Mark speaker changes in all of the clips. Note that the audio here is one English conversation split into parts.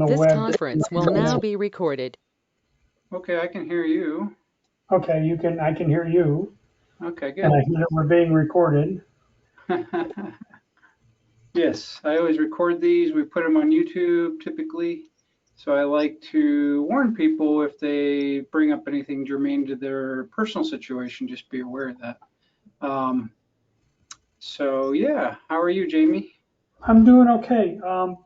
Speaker 1: This
Speaker 2: web.
Speaker 1: conference will now be recorded.
Speaker 3: Okay, I can hear you.
Speaker 2: Okay, I can hear you,
Speaker 3: Okay,
Speaker 2: and I
Speaker 3: good.
Speaker 2: hear we're being recorded.
Speaker 3: Yes, I always record these. We put them on YouTube typically. So I like to warn people if they bring up anything germane to their personal situation, just be aware of that. So yeah, how are you, Jamie?
Speaker 2: I'm doing okay.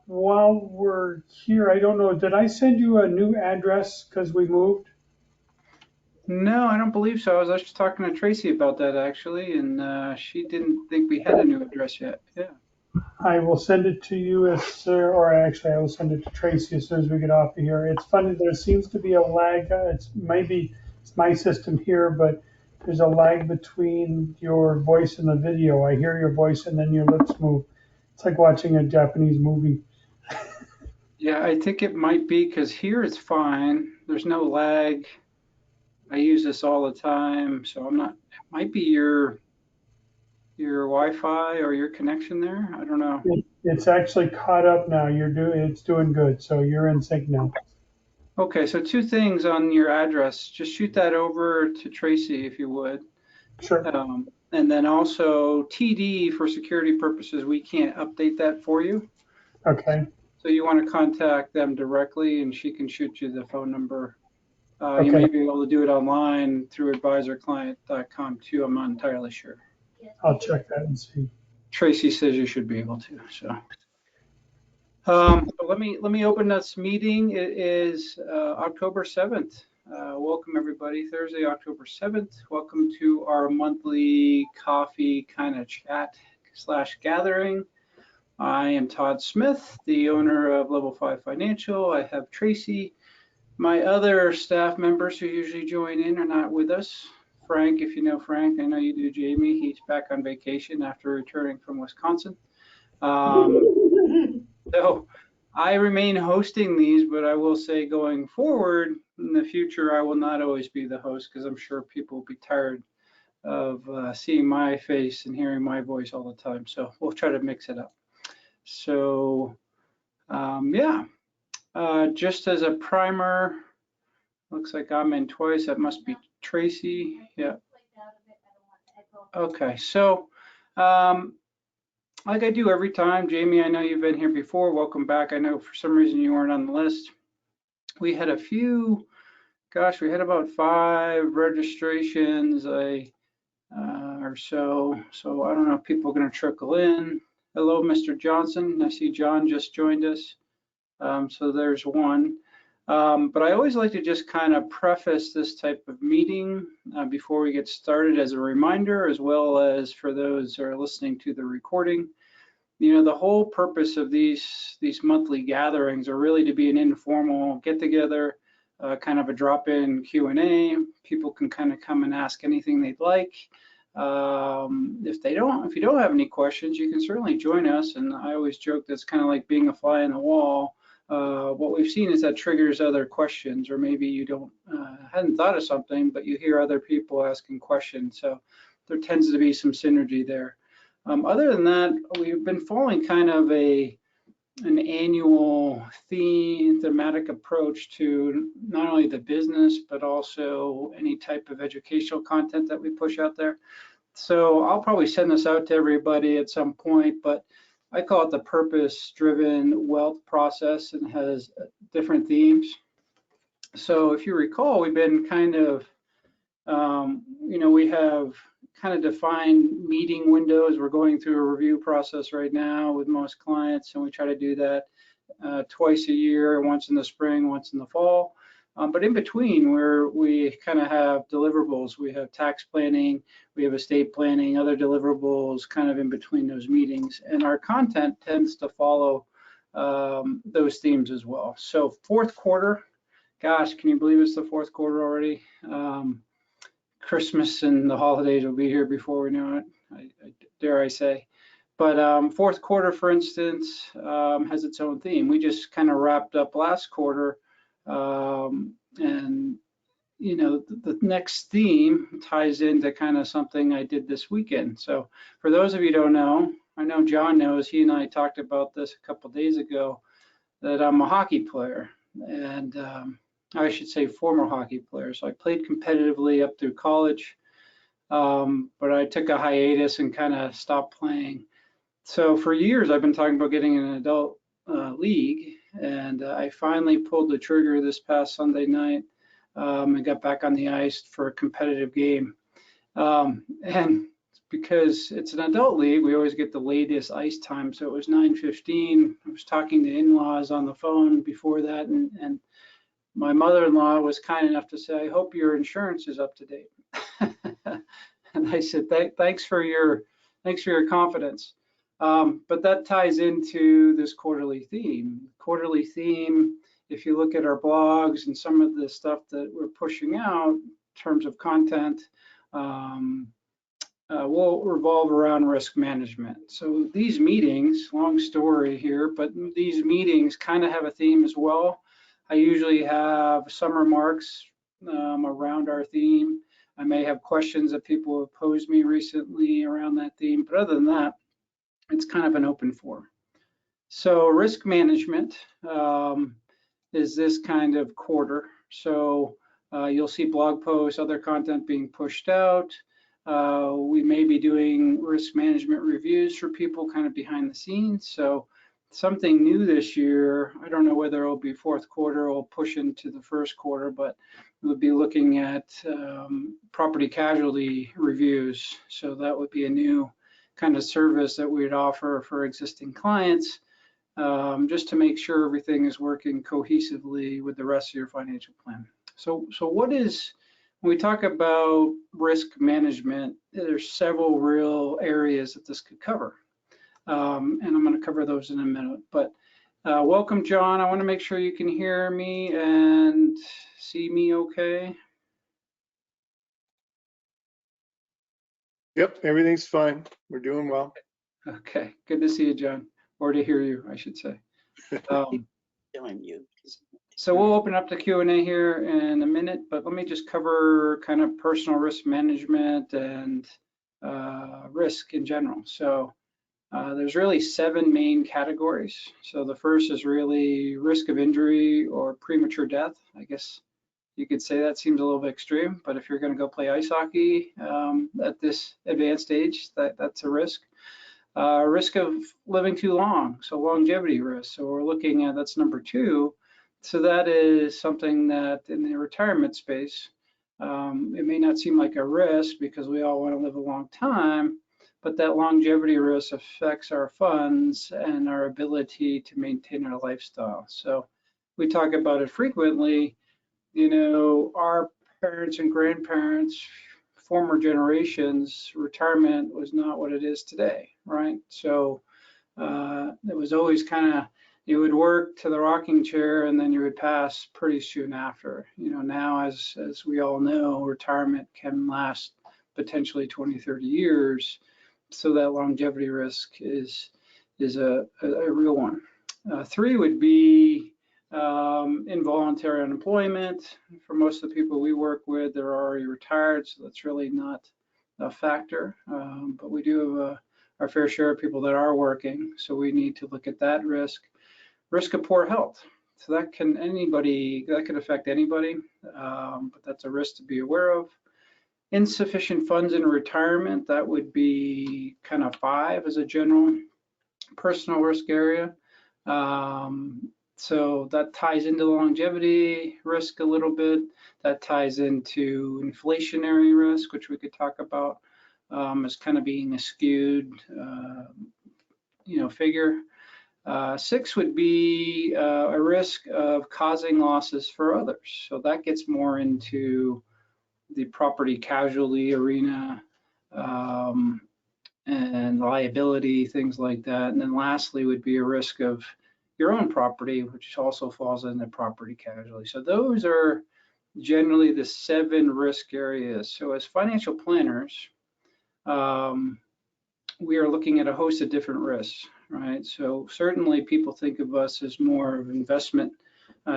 Speaker 2: While we're here, I don't know, did I send you a new address because we moved?
Speaker 3: No, I don't believe so. I was just talking to Tracy about that actually, and she didn't think we had a new address yet. Yeah.
Speaker 2: I will send it to you or actually I will send it to Tracy as soon as we get off of here. It's funny, there seems to be a lag. It's my system here, but there's a lag between your voice and the video. I hear your voice and then your lips move. It's like watching a Japanese movie.
Speaker 3: Yeah, I think it might be because here it's fine. There's no lag. I use this all the time, so I'm not. It might be your Wi-Fi or your connection there. I don't know.
Speaker 2: It's actually caught up now. It's doing good. So you're in sync now.
Speaker 3: Okay, so two things on your address. Just shoot that over to Tracy if you would.
Speaker 2: Sure.
Speaker 3: And then also TD for security purposes, we can't update that for you.
Speaker 2: Okay.
Speaker 3: So you want to contact them directly and she can shoot you the phone number.
Speaker 2: Okay.
Speaker 3: You may be able to do it online through advisorclient.com too. I'm not entirely sure.
Speaker 2: I'll check that and see.
Speaker 3: Tracy says you should be able to. So, but let me open this meeting. It is October 7th. Welcome everybody. Thursday, October 7th. Welcome to our monthly coffee kind of chat / gathering. I am Todd Smith, the owner of Level 5 Financial. I have Tracy. My other staff members who usually join in are not with us. Frank, if you know Frank, I know you do, Jamie. He's back on vacation after returning from Wisconsin. So I remain hosting these, but I will say going forward in the future, I will not always be the host because I'm sure people will be tired of seeing my face and hearing my voice all the time. So we'll try to mix it up. So yeah, just as a primer, looks like I'm in twice. That must be Tracy. Yeah. Okay, so like I do every time, Jamie, I know you've been here before. Welcome back. I know for some reason you weren't on the list. We had a few, gosh, we had about 5 registrations or so. So I don't know if people are going to trickle in. Hello, Mr. Johnson. I see John just joined us. So there's one. But I always like to just kind of preface this type of meeting before we get started as a reminder, as well as for those who are listening to the recording. You know, the whole purpose of these monthly gatherings are really to be an informal get-together, kind of a drop-in Q&A. People can kind of come and ask anything they'd like. If you don't have any questions, you can certainly join us. And I always joke that's kind of like being a fly in the wall. What we've seen is that triggers other questions, or maybe you don't hadn't thought of something, but you hear other people asking questions. So there tends to be some synergy there. Other than that, we've been following kind of an annual thematic approach to not only the business, but also any type of educational content that we push out there. So I'll probably send this out to everybody at some point, but I call it the purpose-driven wealth process and has different themes. So if you recall, we've been kind of, we have kind of defined meeting windows. We're going through a review process right now with most clients, and we try to do that twice a year, once in the spring, once in the fall. But in between, we kind of have deliverables. We have tax planning, we have estate planning, other deliverables kind of in between those meetings. And our content tends to follow those themes as well. So fourth quarter, gosh, can you believe it's the fourth quarter already? Christmas and the holidays will be here before we know it, dare I say. But fourth quarter, for instance, has its own theme. We just kind of wrapped up last quarter, and the next theme ties into kind of something I did this weekend. So for those of you who don't know, I know John knows, he and I talked about this a couple of days ago, that I'm a hockey player, and I should say former hockey player. So I played competitively up through college, but I took a hiatus and kind of stopped playing. So for years, I've been talking about getting an adult league, and I finally pulled the trigger this past Sunday night and got back on the ice for a competitive game. And because it's an adult league, we always get the latest ice time. So it was 9:15. I was talking to in-laws on the phone before that, and my mother-in-law was kind enough to say, "I hope your insurance is up to date." And I said, "Thanks for your confidence." But that ties into this quarterly theme. Quarterly theme, if you look at our blogs and some of the stuff that we're pushing out in terms of content, will revolve around risk management. So these meetings, long story here, but these meetings kind of have a theme as well. I usually have some remarks around our theme. I may have questions that people have posed me recently around that theme, but other than that, it's kind of an open forum. So risk management is this kind of quarter. So you'll see blog posts, other content being pushed out. We may be doing risk management reviews for people kind of behind the scenes. So something new this year, I don't know whether it'll be fourth quarter or push into the first quarter, but we'll be looking at property casualty reviews. So that would be a new kind of service that we'd offer for existing clients, just to make sure everything is working cohesively with the rest of your financial plan. So what is, when we talk about risk management, there's several real areas that this could cover. And I'm going to cover those in a minute. But welcome, John. I want to make sure you can hear me and see me okay.
Speaker 4: Yep, everything's fine. We're doing well.
Speaker 3: Okay, good to see you, John, or to hear you, I should say. So we'll open up the Q&A here in a minute, but let me just cover kind of personal risk management and risk in general. So there's really 7 main categories. So the first is really risk of injury or premature death. I guess you could say that seems a little bit extreme, but if you're going to go play ice hockey at this advanced age, that's a risk. Risk of living too long, so longevity risk. So we're looking at, that's number 2. So that is something that in the retirement space, it may not seem like a risk because we all want to live a long time, but that longevity risk affects our funds and our ability to maintain our lifestyle. So we talk about it frequently. You know, our parents and grandparents, former generations, retirement was not what it is today, right? So it was always kind of, you would work to the rocking chair and then you would pass pretty soon after. You know, now as we all know, retirement can last potentially 20, 30 years. So that longevity risk is a real one. 3 would be involuntary unemployment. For most of the people we work with, they're already retired, so that's really not a factor. But we do have our fair share of people that are working, so we need to look at that risk. Risk of poor health. So that can affect anybody, but that's a risk to be aware of. Insufficient funds in retirement, that would be kind of 5 as a general personal risk area. So that ties into longevity risk a little bit. That ties into inflationary risk, which we could talk about as kind of being a skewed, figure. 6 would be a risk of causing losses for others. So that gets more into the property casualty arena and liability, things like that. And then lastly would be a risk of your own property, which also falls into property casualty. So those are generally the 7 risk areas. So as financial planners, we are looking at a host of different risks, right? So certainly people think of us as more of investment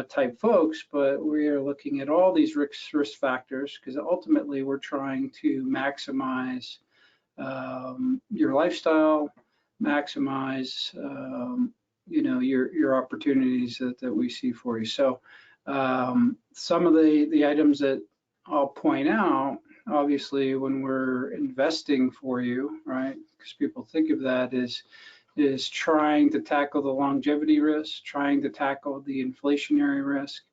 Speaker 3: type folks, but we are looking at all these risk factors because ultimately we're trying to maximize your lifestyle, maximize your opportunities that we see for you. So some of the items that I'll point out, obviously, when we're investing for you, right? Because people think of that is trying to tackle the longevity risk, trying to tackle the inflationary risk,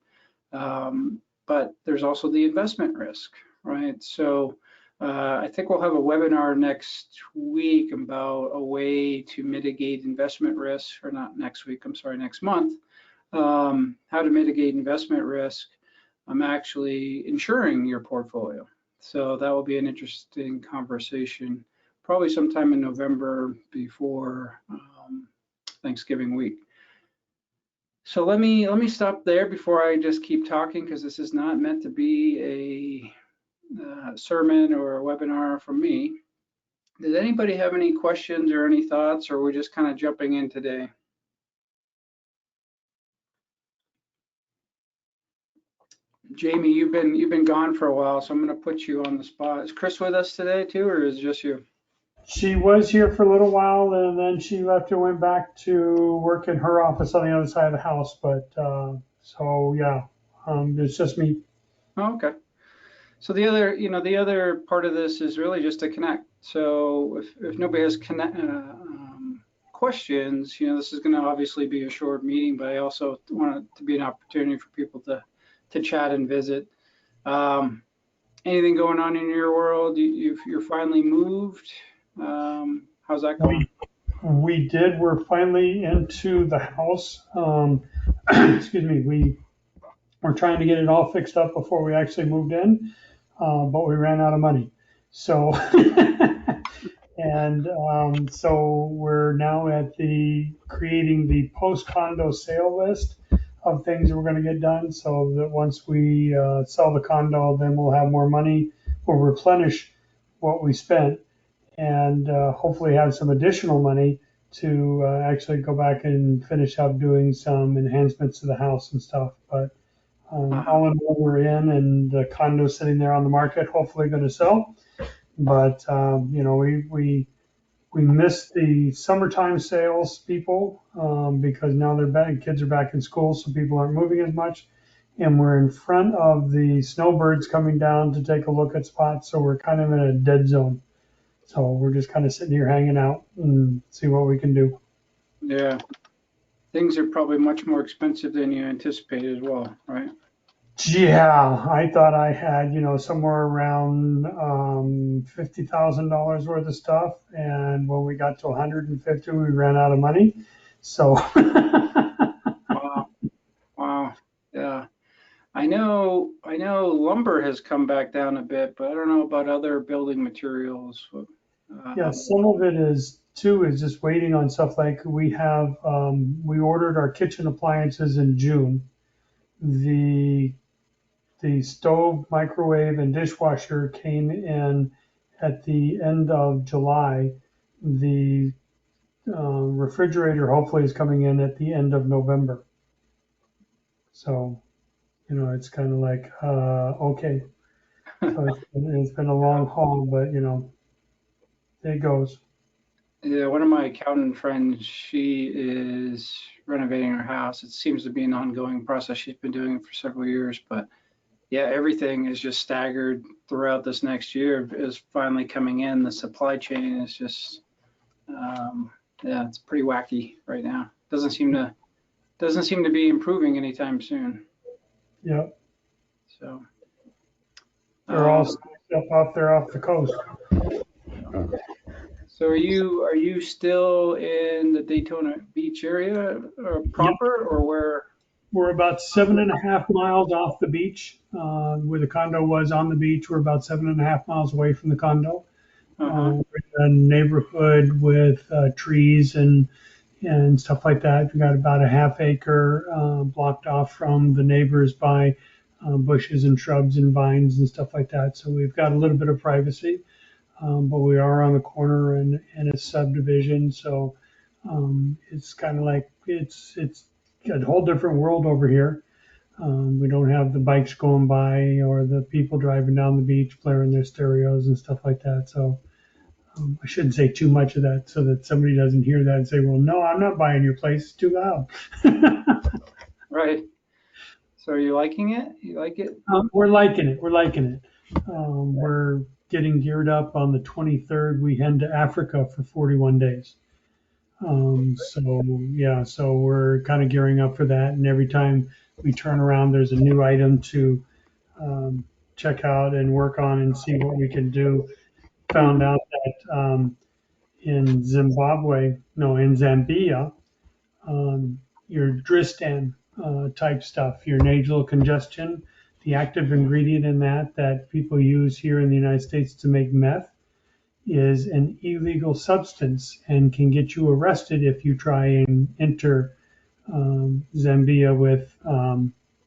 Speaker 3: but there's also the investment risk, right? So I think we'll have a webinar next week about a way to mitigate investment risk, or not next week, I'm sorry, next month, how to mitigate investment risk. I'm actually insuring your portfolio. So that will be an interesting conversation, probably sometime in November before Thanksgiving week. So let me stop there before I just keep talking, because this is not meant to be a sermon or a webinar from me. Does anybody have any questions or any thoughts, or we're just kind of jumping in today? Jamie, you've been gone for a while, so I'm going to put you on the spot. Is Chris with us today too, or is it just you?
Speaker 2: She was here for a little while, and then she left and went back to work in her office on the other side of the house. But so yeah, it's just me.
Speaker 3: Oh, okay. So the other part of this is really just to connect. So if nobody has questions, this is going to obviously be a short meeting, but I also want it to be an opportunity for people to chat and visit. Anything going on in your world? You're finally moved. How's that going?
Speaker 2: We did. We're finally into the house. Excuse me. We're trying to get it all fixed up before we actually moved in, but we ran out of money. So, and so we're now at creating the post-condo sale list of things that we're going to get done, so that once we sell the condo, then we'll have more money. We'll replenish what we spent, and hopefully have some additional money to actually go back and finish up doing some enhancements to the house and stuff. But all in all, we're in, and the condo's sitting there on the market, hopefully going to sell. But we missed the summertime sales, people, because now they're back, kids are back in school, so people aren't moving as much. And we're in front of the snowbirds coming down to take a look at spots, so we're kind of in a dead zone. So we're just kind of sitting here hanging out and see what we can do.
Speaker 3: Yeah, things are probably much more expensive than you anticipated as well, right?
Speaker 2: Yeah, I thought I had, somewhere around $50,000 worth of stuff, and when we got to 150, we ran out of money. So
Speaker 3: Wow. Yeah. I know lumber has come back down a bit, but I don't know about other building materials.
Speaker 2: yeah, some of it is just waiting on stuff. Like we ordered our kitchen appliances in June. The stove, microwave, and dishwasher came in at the end of July. The refrigerator hopefully is coming in at the end of November. So, it's kind of like, okay. So it's been a long haul, but, it goes.
Speaker 3: Yeah, one of my accountant friends, she is renovating her house. It seems to be an ongoing process. She's been doing it for several years, but yeah, everything is just staggered throughout this next year is finally coming in. The supply chain is just, yeah, it's pretty wacky right now. Doesn't seem to be improving anytime soon.
Speaker 2: Yep.
Speaker 3: So
Speaker 2: they're all stuff off there off the coast.
Speaker 3: So are you still in the Daytona Beach area proper,
Speaker 2: Yep.
Speaker 3: or where?
Speaker 2: We're about 7.5 miles off the beach, where the condo was on the beach. We're about 7.5 miles away from the condo. We're in a neighborhood with trees and stuff like that. We got about a half acre blocked off from the neighbors by bushes and shrubs and vines and stuff like that. So we've got a little bit of privacy, but we are on the corner in a subdivision. So it's kind of like it's a whole different world over here. We don't have the bikes going by or the people driving down the beach blaring their stereos and stuff like that. So I shouldn't say too much of that so that somebody doesn't hear that and say, well, no, I'm not buying your place. It's too loud.
Speaker 3: Right. So are you liking it? You like it?
Speaker 2: We're liking it. We're liking it. We're getting geared up on the 23rd. We head to Africa for 41 days. So we're kind of gearing up for that. And every time we turn around, there's a new item to check out and work on and see what we can do. Found out that in Zambia, your Dristan type stuff, your nasal congestion, the active ingredient in that people use here in the United States to make meth is an illegal substance and can get you arrested if you try and enter Zambia with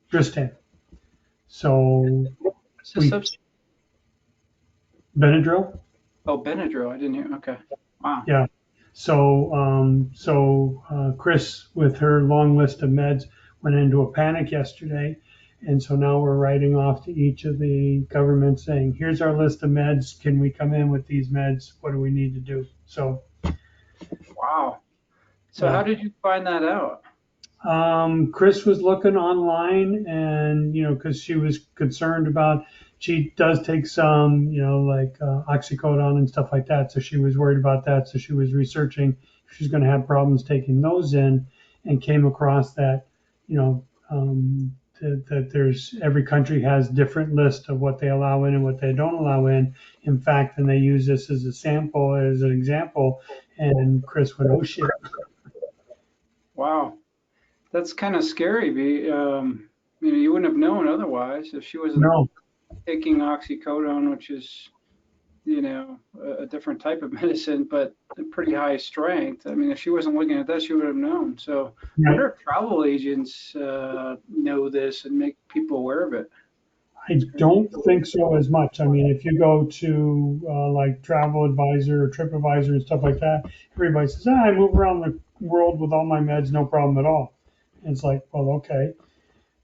Speaker 2: Dristan. So
Speaker 3: What's the
Speaker 2: we
Speaker 3: substance?
Speaker 2: Benadryl.
Speaker 3: Oh, Benadryl. I didn't hear. Okay. Wow.
Speaker 2: Yeah. So Chris, with her long list of meds, went into a panic yesterday. And so now we're writing off to each of the governments saying, here's our list of meds. Can we come in with these meds? What do we need to do? So,
Speaker 3: Wow. So how did you find that out?
Speaker 2: Chris was looking online and, because she was concerned about, she does take some, like oxycodone and stuff like that. So she was worried about that. So she was researching if she's going to have problems taking those in and came across that, that there's every country has different list of what they allow in and what they don't allow in. In fact, and they use this as a sample, as an example. And Chris went, oh shit.
Speaker 3: Wow. That's kind of scary. You wouldn't have known otherwise if she wasn't
Speaker 2: No,
Speaker 3: taking oxycodone, which is, a different type of medicine, but a pretty high strength. I mean, if she wasn't looking at that, she would have known. So I
Speaker 2: right.
Speaker 3: wonder if travel agents know this and make people aware of it.
Speaker 2: I don't think so as much. I mean, if you go to like Travel Advisor or TripAdvisor and stuff like that, everybody says, I move around the world with all my meds, no problem at all. And it's like, well, okay.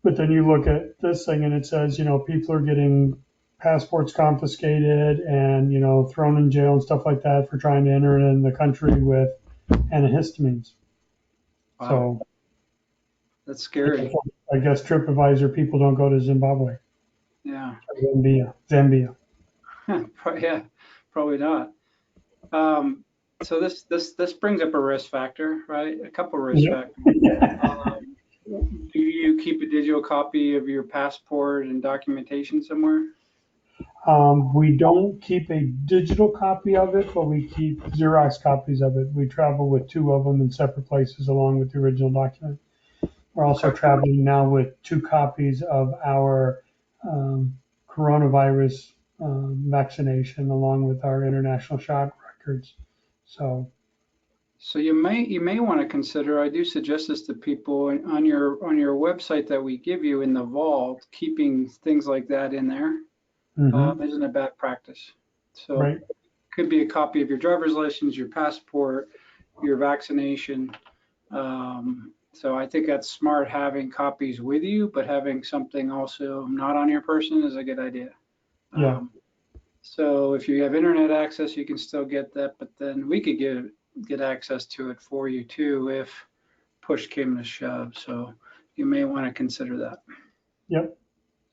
Speaker 2: But then you look at this thing and it says, people are getting passports confiscated and, thrown in jail and stuff like that for trying to enter in the country with antihistamines.
Speaker 3: Wow.
Speaker 2: So
Speaker 3: That's scary.
Speaker 2: I guess TripAdvisor people don't go to Zimbabwe.
Speaker 3: Yeah.
Speaker 2: Zambia.
Speaker 3: Yeah, probably not. So this brings up a risk factor, right? A couple of risk
Speaker 2: Yep.
Speaker 3: factors. Do you keep a digital copy of your passport and documentation somewhere?
Speaker 2: We don't keep a digital copy of it, but we keep Xerox copies of it. We travel with two of them in separate places along with the original document. We're also traveling now with two copies of our coronavirus vaccination along with our international shot records. So
Speaker 3: You may want to consider, I do suggest this to people on your website that we give you in the vault, keeping things like that in there isn't a bad practice. So
Speaker 2: right.
Speaker 3: could be a copy of your driver's license, your passport, your vaccination. So I think that's smart having copies with you, but having something also not on your person is a good idea.
Speaker 2: Yeah.
Speaker 3: So if you have internet access, you can still get that, but then we could get access to it for you too if push came to shove. So you may want to consider that.
Speaker 2: Yep.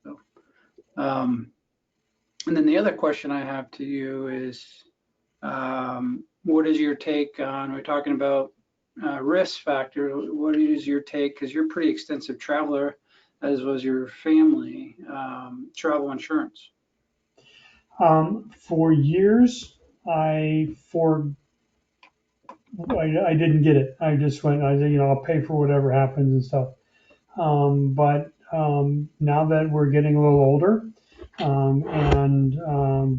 Speaker 3: So, and then the other question I have to you is, what is your take on, we're talking about risk factor, what is your take, because you're a pretty extensive traveler, as was your family, travel insurance?
Speaker 2: For years, I didn't get it. I just went, I'll pay for whatever happens and stuff. But now that we're getting a little older and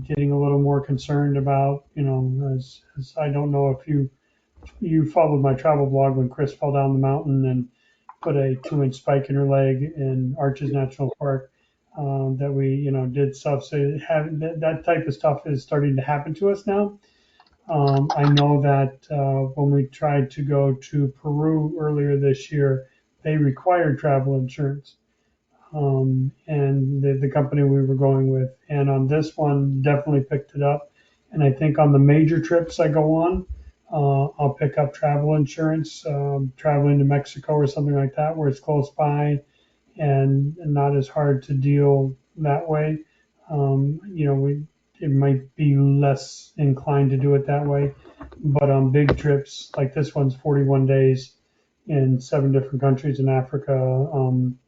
Speaker 2: getting a little more concerned about, as I don't know if you followed my travel blog when Chris fell down the mountain and put a 2-inch spike in her leg in Arches National Park. That we, did stuff. So that type of stuff is starting to happen to us now. I know that when we tried to go to Peru earlier this year, they required travel insurance, and the company we were going with. And on this one, definitely picked it up. And I think on the major trips I go on, I'll pick up travel insurance, traveling to Mexico or something like that, where it's close by and not as hard to deal that way. It might be less inclined to do it that way, but on big trips like this one's 41 days in 7 different countries in Africa,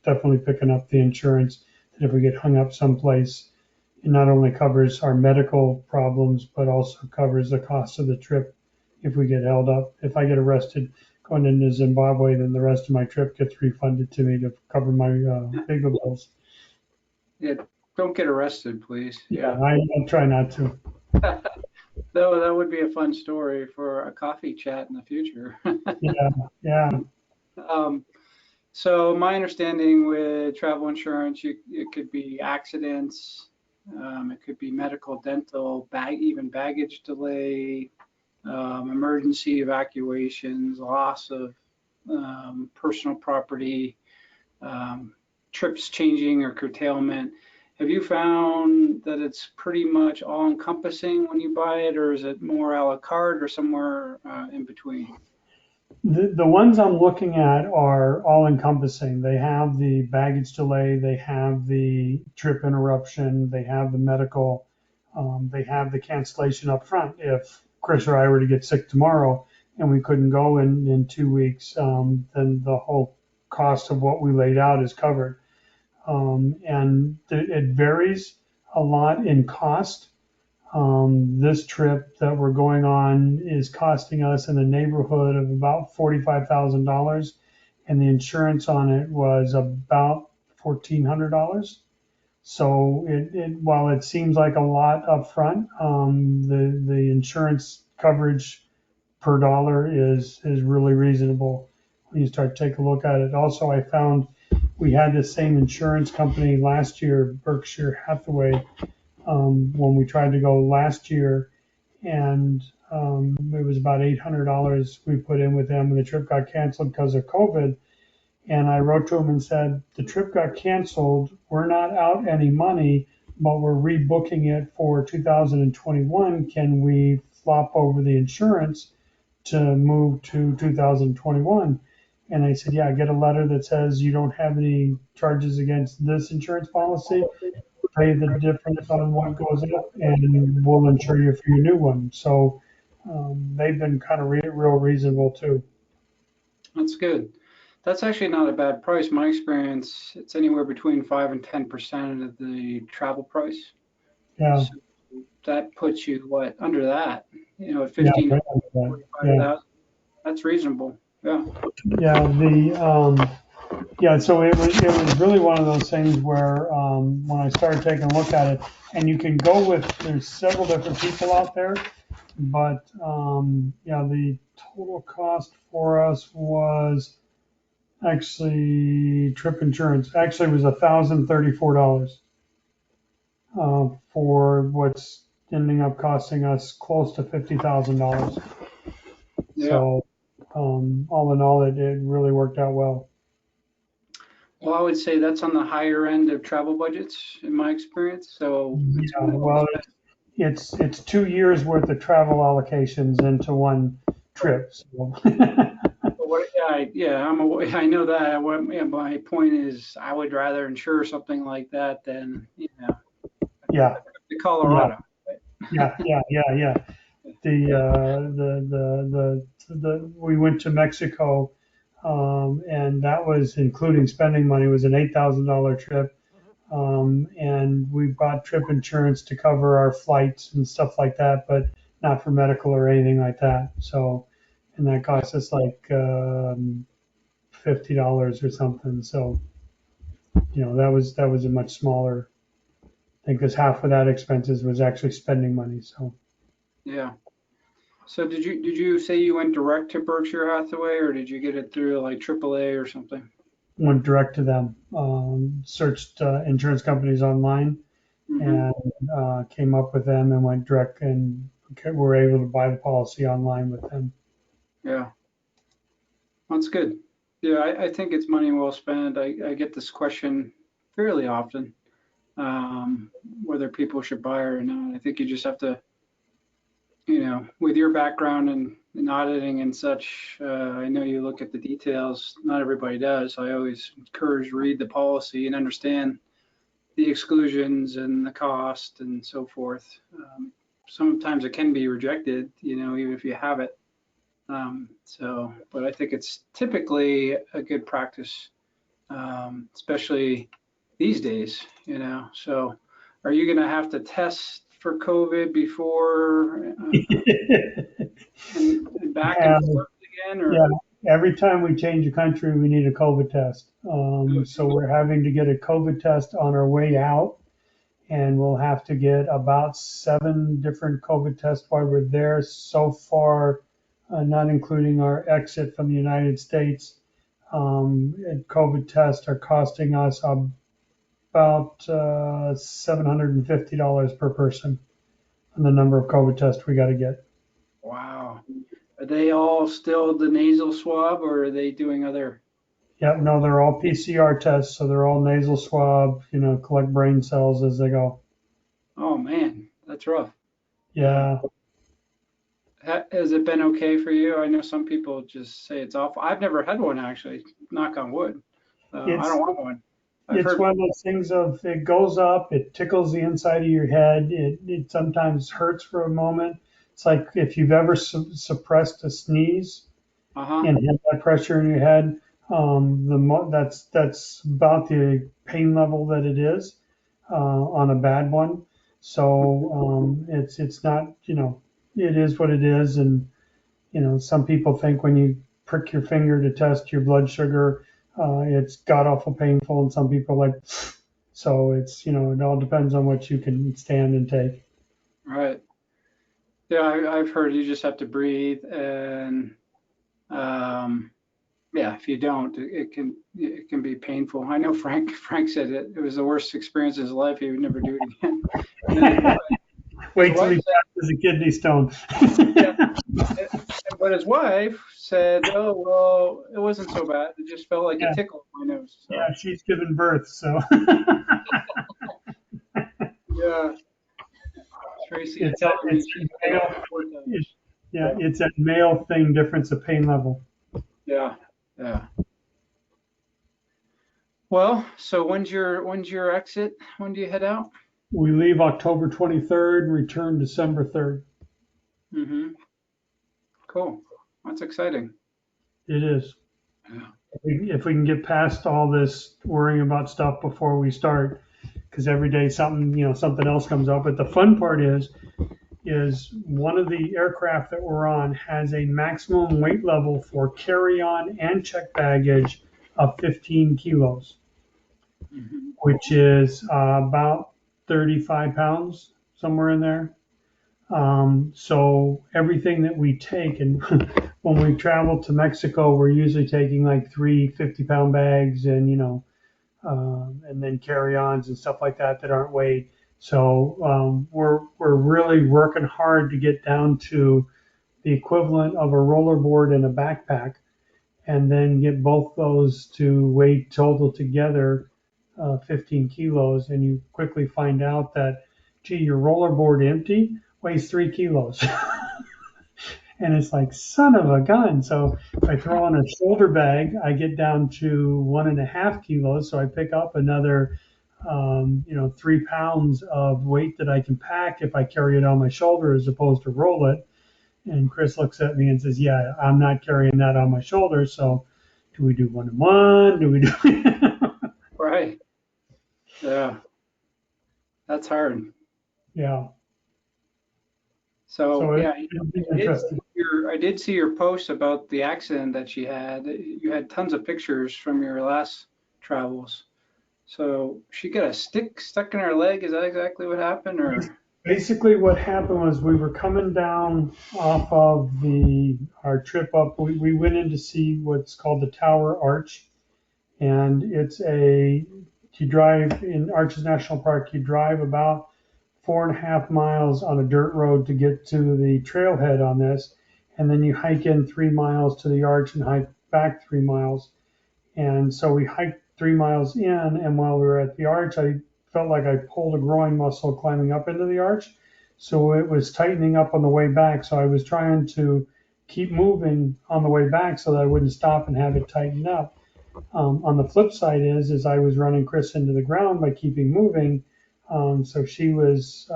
Speaker 2: definitely picking up the insurance that if we get hung up someplace, it not only covers our medical problems, but also covers the cost of the trip if we get held up. If I get arrested going into Zimbabwe, then the rest of my trip gets refunded to me to cover my legal bills.
Speaker 3: Yeah, don't get arrested, please.
Speaker 2: Yeah,
Speaker 3: Yeah.
Speaker 2: I'll try not to.
Speaker 3: Though that would be a fun story for a coffee chat in the future.
Speaker 2: Yeah, yeah,
Speaker 3: Um, so my understanding with travel insurance, it could be accidents, it could be medical, dental, even baggage delay, emergency evacuations, loss of personal property, um, trips changing or curtailment. Have you found that it's pretty much all encompassing when you buy it, or is it more a la carte or somewhere in between?
Speaker 2: the ones I'm looking at are all encompassing. They have the baggage delay, they have the trip interruption, they have the medical, they have the cancellation up front. If Chris or I were to get sick tomorrow and we couldn't go in 2 weeks, then the whole cost of what we laid out is covered. And it varies a lot in cost. This trip that we're going on is costing us in the neighborhood of about $45,000, and the insurance on it was about $1,400. So while it seems like a lot up front, the insurance coverage per dollar is really reasonable when you start to take a look at it. Also, I found we had the same insurance company last year, Berkshire Hathaway, when we tried to go last year, and it was about $800 we put in with them, and the trip got canceled because of COVID. And I wrote to them and said, the trip got canceled. We're not out any money, but we're rebooking it for 2021. Can we flop over the insurance to move to 2021? And I said, yeah, get a letter that says you don't have any charges against this insurance policy, pay the difference on what goes up, and we'll insure you for your new one. So they've been kind of real reasonable too.
Speaker 3: That's good. That's actually not a bad price. My experience, it's anywhere between 5 and 10% of the travel price.
Speaker 2: Yeah,
Speaker 3: So that puts you what under that? At
Speaker 2: yeah,
Speaker 3: 15 to
Speaker 2: right under that. Yeah,
Speaker 3: 45,000. That's reasonable. Yeah.
Speaker 2: yeah. Yeah. So it was really one of those things where when I started taking a look at it, and you can go with there's several different people out there, but yeah, the total cost for us was actually trip insurance actually was $1,034 for what's ending up costing us close to $50,000.
Speaker 3: Yeah.
Speaker 2: So all in all, it really worked out well.
Speaker 3: Well, I would say that's on the higher end of travel budgets in my experience. So it's
Speaker 2: Yeah,
Speaker 3: more well
Speaker 2: well,
Speaker 3: spent.
Speaker 2: it's 2 years worth of travel allocations into one trip. So
Speaker 3: But yeah, I know that. Yeah, my point is, I would rather insure something like that than
Speaker 2: yeah,
Speaker 3: the
Speaker 2: yeah,
Speaker 3: Colorado.
Speaker 2: yeah. We went to Mexico, and that was including spending money. It was an $8,000 trip, and we bought trip insurance to cover our flights and stuff like that, but not for medical or anything like that. So, and that cost us like $50 or something. So, that was a much smaller thing because half of that expenses was actually spending money. So.
Speaker 3: Yeah. So did you say you went direct to Berkshire Hathaway, or did you get it through like AAA or something?
Speaker 2: Went direct to them, searched insurance companies online,
Speaker 3: Hmm.
Speaker 2: and came up with them and went direct and were able to buy the policy online with them.
Speaker 3: Yeah, that's good. Yeah, I think it's money well spent. I get this question fairly often, whether people should buy or not. I think you just have to with your background in auditing and such, I know you look at the details. Not everybody does. I always encourage read the policy and understand the exclusions and the cost and so forth. Sometimes it can be rejected, even if you have it. But I think it's typically a good practice, especially these days, So are you going to have to test for COVID before and back
Speaker 2: Yeah,
Speaker 3: and forth again, or?
Speaker 2: yeah. Every time we change a country, we need a COVID test. So we're having to get a COVID test on our way out, and we'll have to get about 7 different COVID tests while we're there. So far, not including our exit from the United States, and COVID tests are costing us about $750 per person on the number of COVID tests we got to get.
Speaker 3: Wow. Are they all still the nasal swab, or are they doing other?
Speaker 2: Yep, no, they're all PCR tests, so they're all nasal swab, collect brain cells as they go.
Speaker 3: Oh man, that's rough.
Speaker 2: Yeah,
Speaker 3: Has it been okay for you? I know some people just say it's awful. I've never had one actually, knock on wood. I
Speaker 2: it's
Speaker 3: don't want one. I've
Speaker 2: it's
Speaker 3: heard,
Speaker 2: one of those things of it goes up, it tickles the inside of your head, it sometimes hurts for a moment. It's like if you've ever suppressed a sneeze
Speaker 3: uh-huh.
Speaker 2: and had that pressure in your head, that's about the pain level that it is on a bad one. So it's not, it is what it is, and some people think when you prick your finger to test your blood sugar, it's god awful painful, and some people like. So it's it all depends on what you can stand and take.
Speaker 3: Right. Yeah, I've heard you just have to breathe, and yeah, if you don't, it can be painful. I know Frank said it was the worst experience of his life. He would never do it again. And then his
Speaker 2: Wait till
Speaker 3: wife
Speaker 2: he passes a kidney stone.
Speaker 3: said, yeah, but his wife said, "Oh well, it wasn't so bad. It just felt like a
Speaker 2: Yeah,
Speaker 3: tickle in my nose." So
Speaker 2: yeah, she's given birth, so
Speaker 3: yeah, Tracy's
Speaker 2: it's
Speaker 3: telling me
Speaker 2: it's
Speaker 3: she's
Speaker 2: a
Speaker 3: had it
Speaker 2: male,
Speaker 3: 4 times.
Speaker 2: yeah,
Speaker 3: So
Speaker 2: it's a male thing difference of pain level.
Speaker 3: yeah, yeah. Well, so when's your exit? When do you head out?
Speaker 2: We leave October 23rd, return December 3rd.
Speaker 3: Mm-hmm. Cool. That's exciting.
Speaker 2: It is.
Speaker 3: Yeah.
Speaker 2: If we can get past all this worrying about stuff before we start, because every day something else comes up. But the fun part is one of the aircraft that we're on has a maximum weight level for carry-on and check baggage of 15 kilos,
Speaker 3: Mm-hmm.
Speaker 2: which is about 35 pounds, somewhere in there. So everything that we take, and when we travel to Mexico, we're usually taking like 3 50-pound bags, and then carry-ons and stuff like that aren't weighed. So we're really working hard to get down to the equivalent of a rollerboard and a backpack, and then get both those to weigh total together 15 kilos. And you quickly find out that, gee, your rollerboard empty weighs 3 kilos. And it's like, son of a gun. So if I throw on a shoulder bag, I get down to 1.5 kilos. So I pick up another, 3 pounds of weight that I can pack if I carry it on my shoulder as opposed to roll it. And Chris looks at me and says, yeah, I'm not carrying that on my shoulder. So do we do one and one? Do we do?
Speaker 3: Right. Yeah. That's hard.
Speaker 2: Yeah.
Speaker 3: So
Speaker 2: So
Speaker 3: yeah,
Speaker 2: it'll be interesting.
Speaker 3: I did see your post about the accident that she had. You had tons of pictures from your last travels. So she got a stick stuck in her leg. Is that exactly what happened, or?
Speaker 2: Basically, what happened was we were coming down off of our trip up. We went in to see what's called the Tower Arch, and you drive in Arches National Park. You drive about 4.5 miles on a dirt road to get to the trailhead on this, and then you hike in 3 miles to the arch and hike back 3 miles. And so we hiked 3 miles in, and while we were at the arch, I felt like I pulled a groin muscle climbing up into the arch. So it was tightening up on the way back. So I was trying to keep moving on the way back so that I wouldn't stop and have it tighten up. On the flip side is I was running Chris into the ground by keeping moving. So she was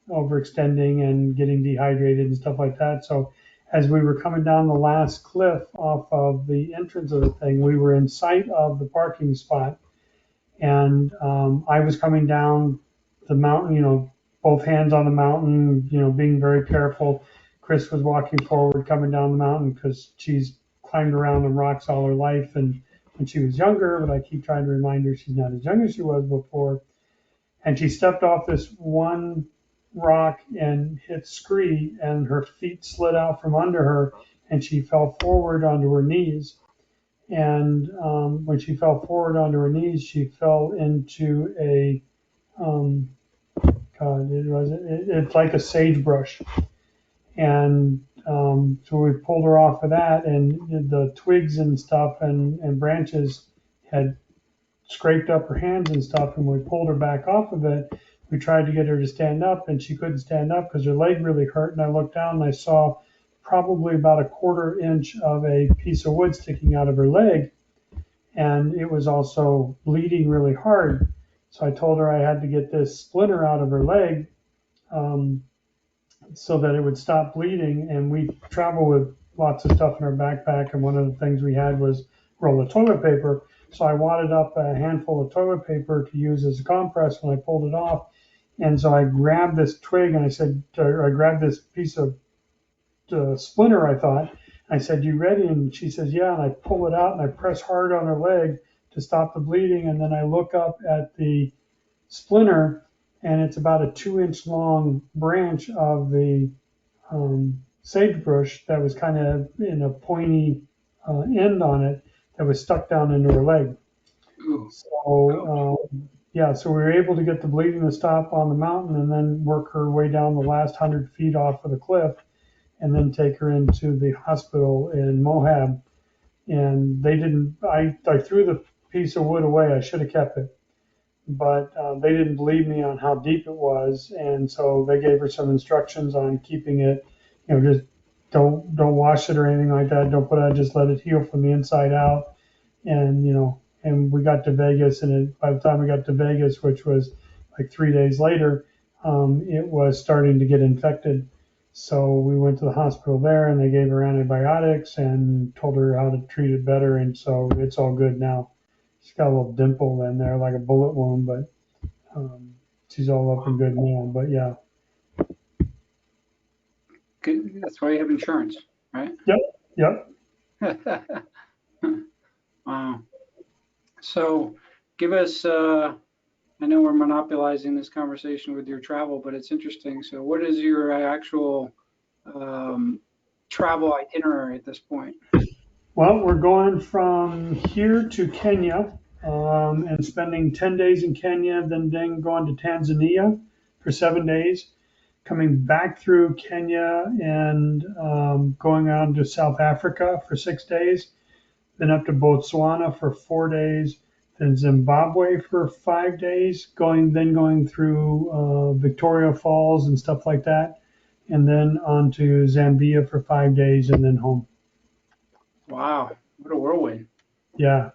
Speaker 2: overextending and getting dehydrated and stuff like that. So as we were coming down the last cliff off of the entrance of the thing, we were in sight of the parking spot. And I was coming down the mountain, both hands on the mountain, being very careful. Chris was walking forward, coming down the mountain because she's climbed around on rocks all her life and when she was younger, but I keep trying to remind her she's not as young as she was before. And she stepped off this one rock and hit scree, and her feet slid out from under her, and she fell forward onto her knees. And when she fell forward onto her knees, she fell into a um, God, it's like a sagebrush. And so we pulled her off of that, and the twigs and stuff and branches had scraped up her hands and stuff. And we pulled her back off of it. We tried to get her to stand up, and she couldn't stand up because her leg really hurt. And I looked down and I saw probably about a quarter inch of a piece of wood sticking out of her leg. And it was also bleeding really hard. So I told her I had to get this splinter out of her leg um, so that it would stop bleeding. And we travel with lots of stuff in our backpack. And one of the things we had was a roll of toilet paper. So I wadded up a handful of toilet paper to use as a compress when I pulled it off. And so I grabbed this twig and I grabbed this piece of splinter, I thought. I said, "You ready?" And she says, "Yeah." And I pull it out and I press hard on her leg to stop the bleeding. And then I look up at the splinter, and it's about a 2-inch long branch of the sagebrush that was kind of in a pointy end on it that was stuck down into her leg.
Speaker 3: Ooh.
Speaker 2: So, yeah, so we were able to get the bleeding to stop on the mountain and then work her way down the last 100 feet off of the cliff and then take her into the hospital in Moab. And I threw the piece of wood away. I should have kept it. But they didn't believe me on how deep it was. And so they gave her some instructions on keeping it, just don't wash it or anything like that. Don't put it, just let it heal from the inside out. And, and we got to Vegas. And by the time we got to Vegas, which was like 3 days later, it was starting to get infected. So we went to the hospital there and they gave her antibiotics and told her how to treat it better. And so it's all good now. She's got a little dimple in there, like a bullet wound, but she's all up and good now. But yeah.
Speaker 3: Good. That's why you have insurance, right?
Speaker 2: Yep.
Speaker 3: Wow. So give us, I know we're monopolizing this conversation with your travel, but it's interesting. So what is your actual travel itinerary at this point?
Speaker 2: Well, we're going from here to Kenya and spending 10 days in Kenya, then going to Tanzania for 7 days, coming back through Kenya and going on to South Africa for 6 days, then up to Botswana for 4 days, then Zimbabwe for 5 days, going through Victoria Falls and stuff like that, and then on to Zambia for 5 days and then home.
Speaker 3: Wow, what a whirlwind.
Speaker 2: Yeah.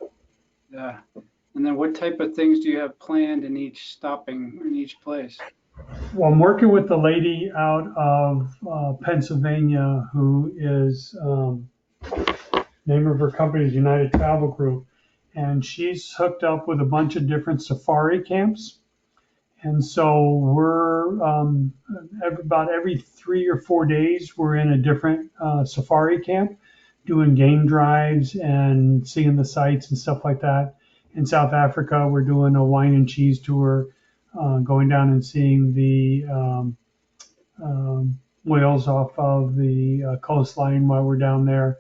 Speaker 3: Yeah. And then what type of things do you have planned in each place?
Speaker 2: Well, I'm working with the lady out of Pennsylvania who is, name of her company is United Travel Group, and she's hooked up with a bunch of different safari camps. And so we're about every 3 or 4 days, we're in a different safari camp doing game drives and seeing the sights and stuff like that. In South Africa, we're doing a wine and cheese tour, going down and seeing the whales off of the coastline while we're down there.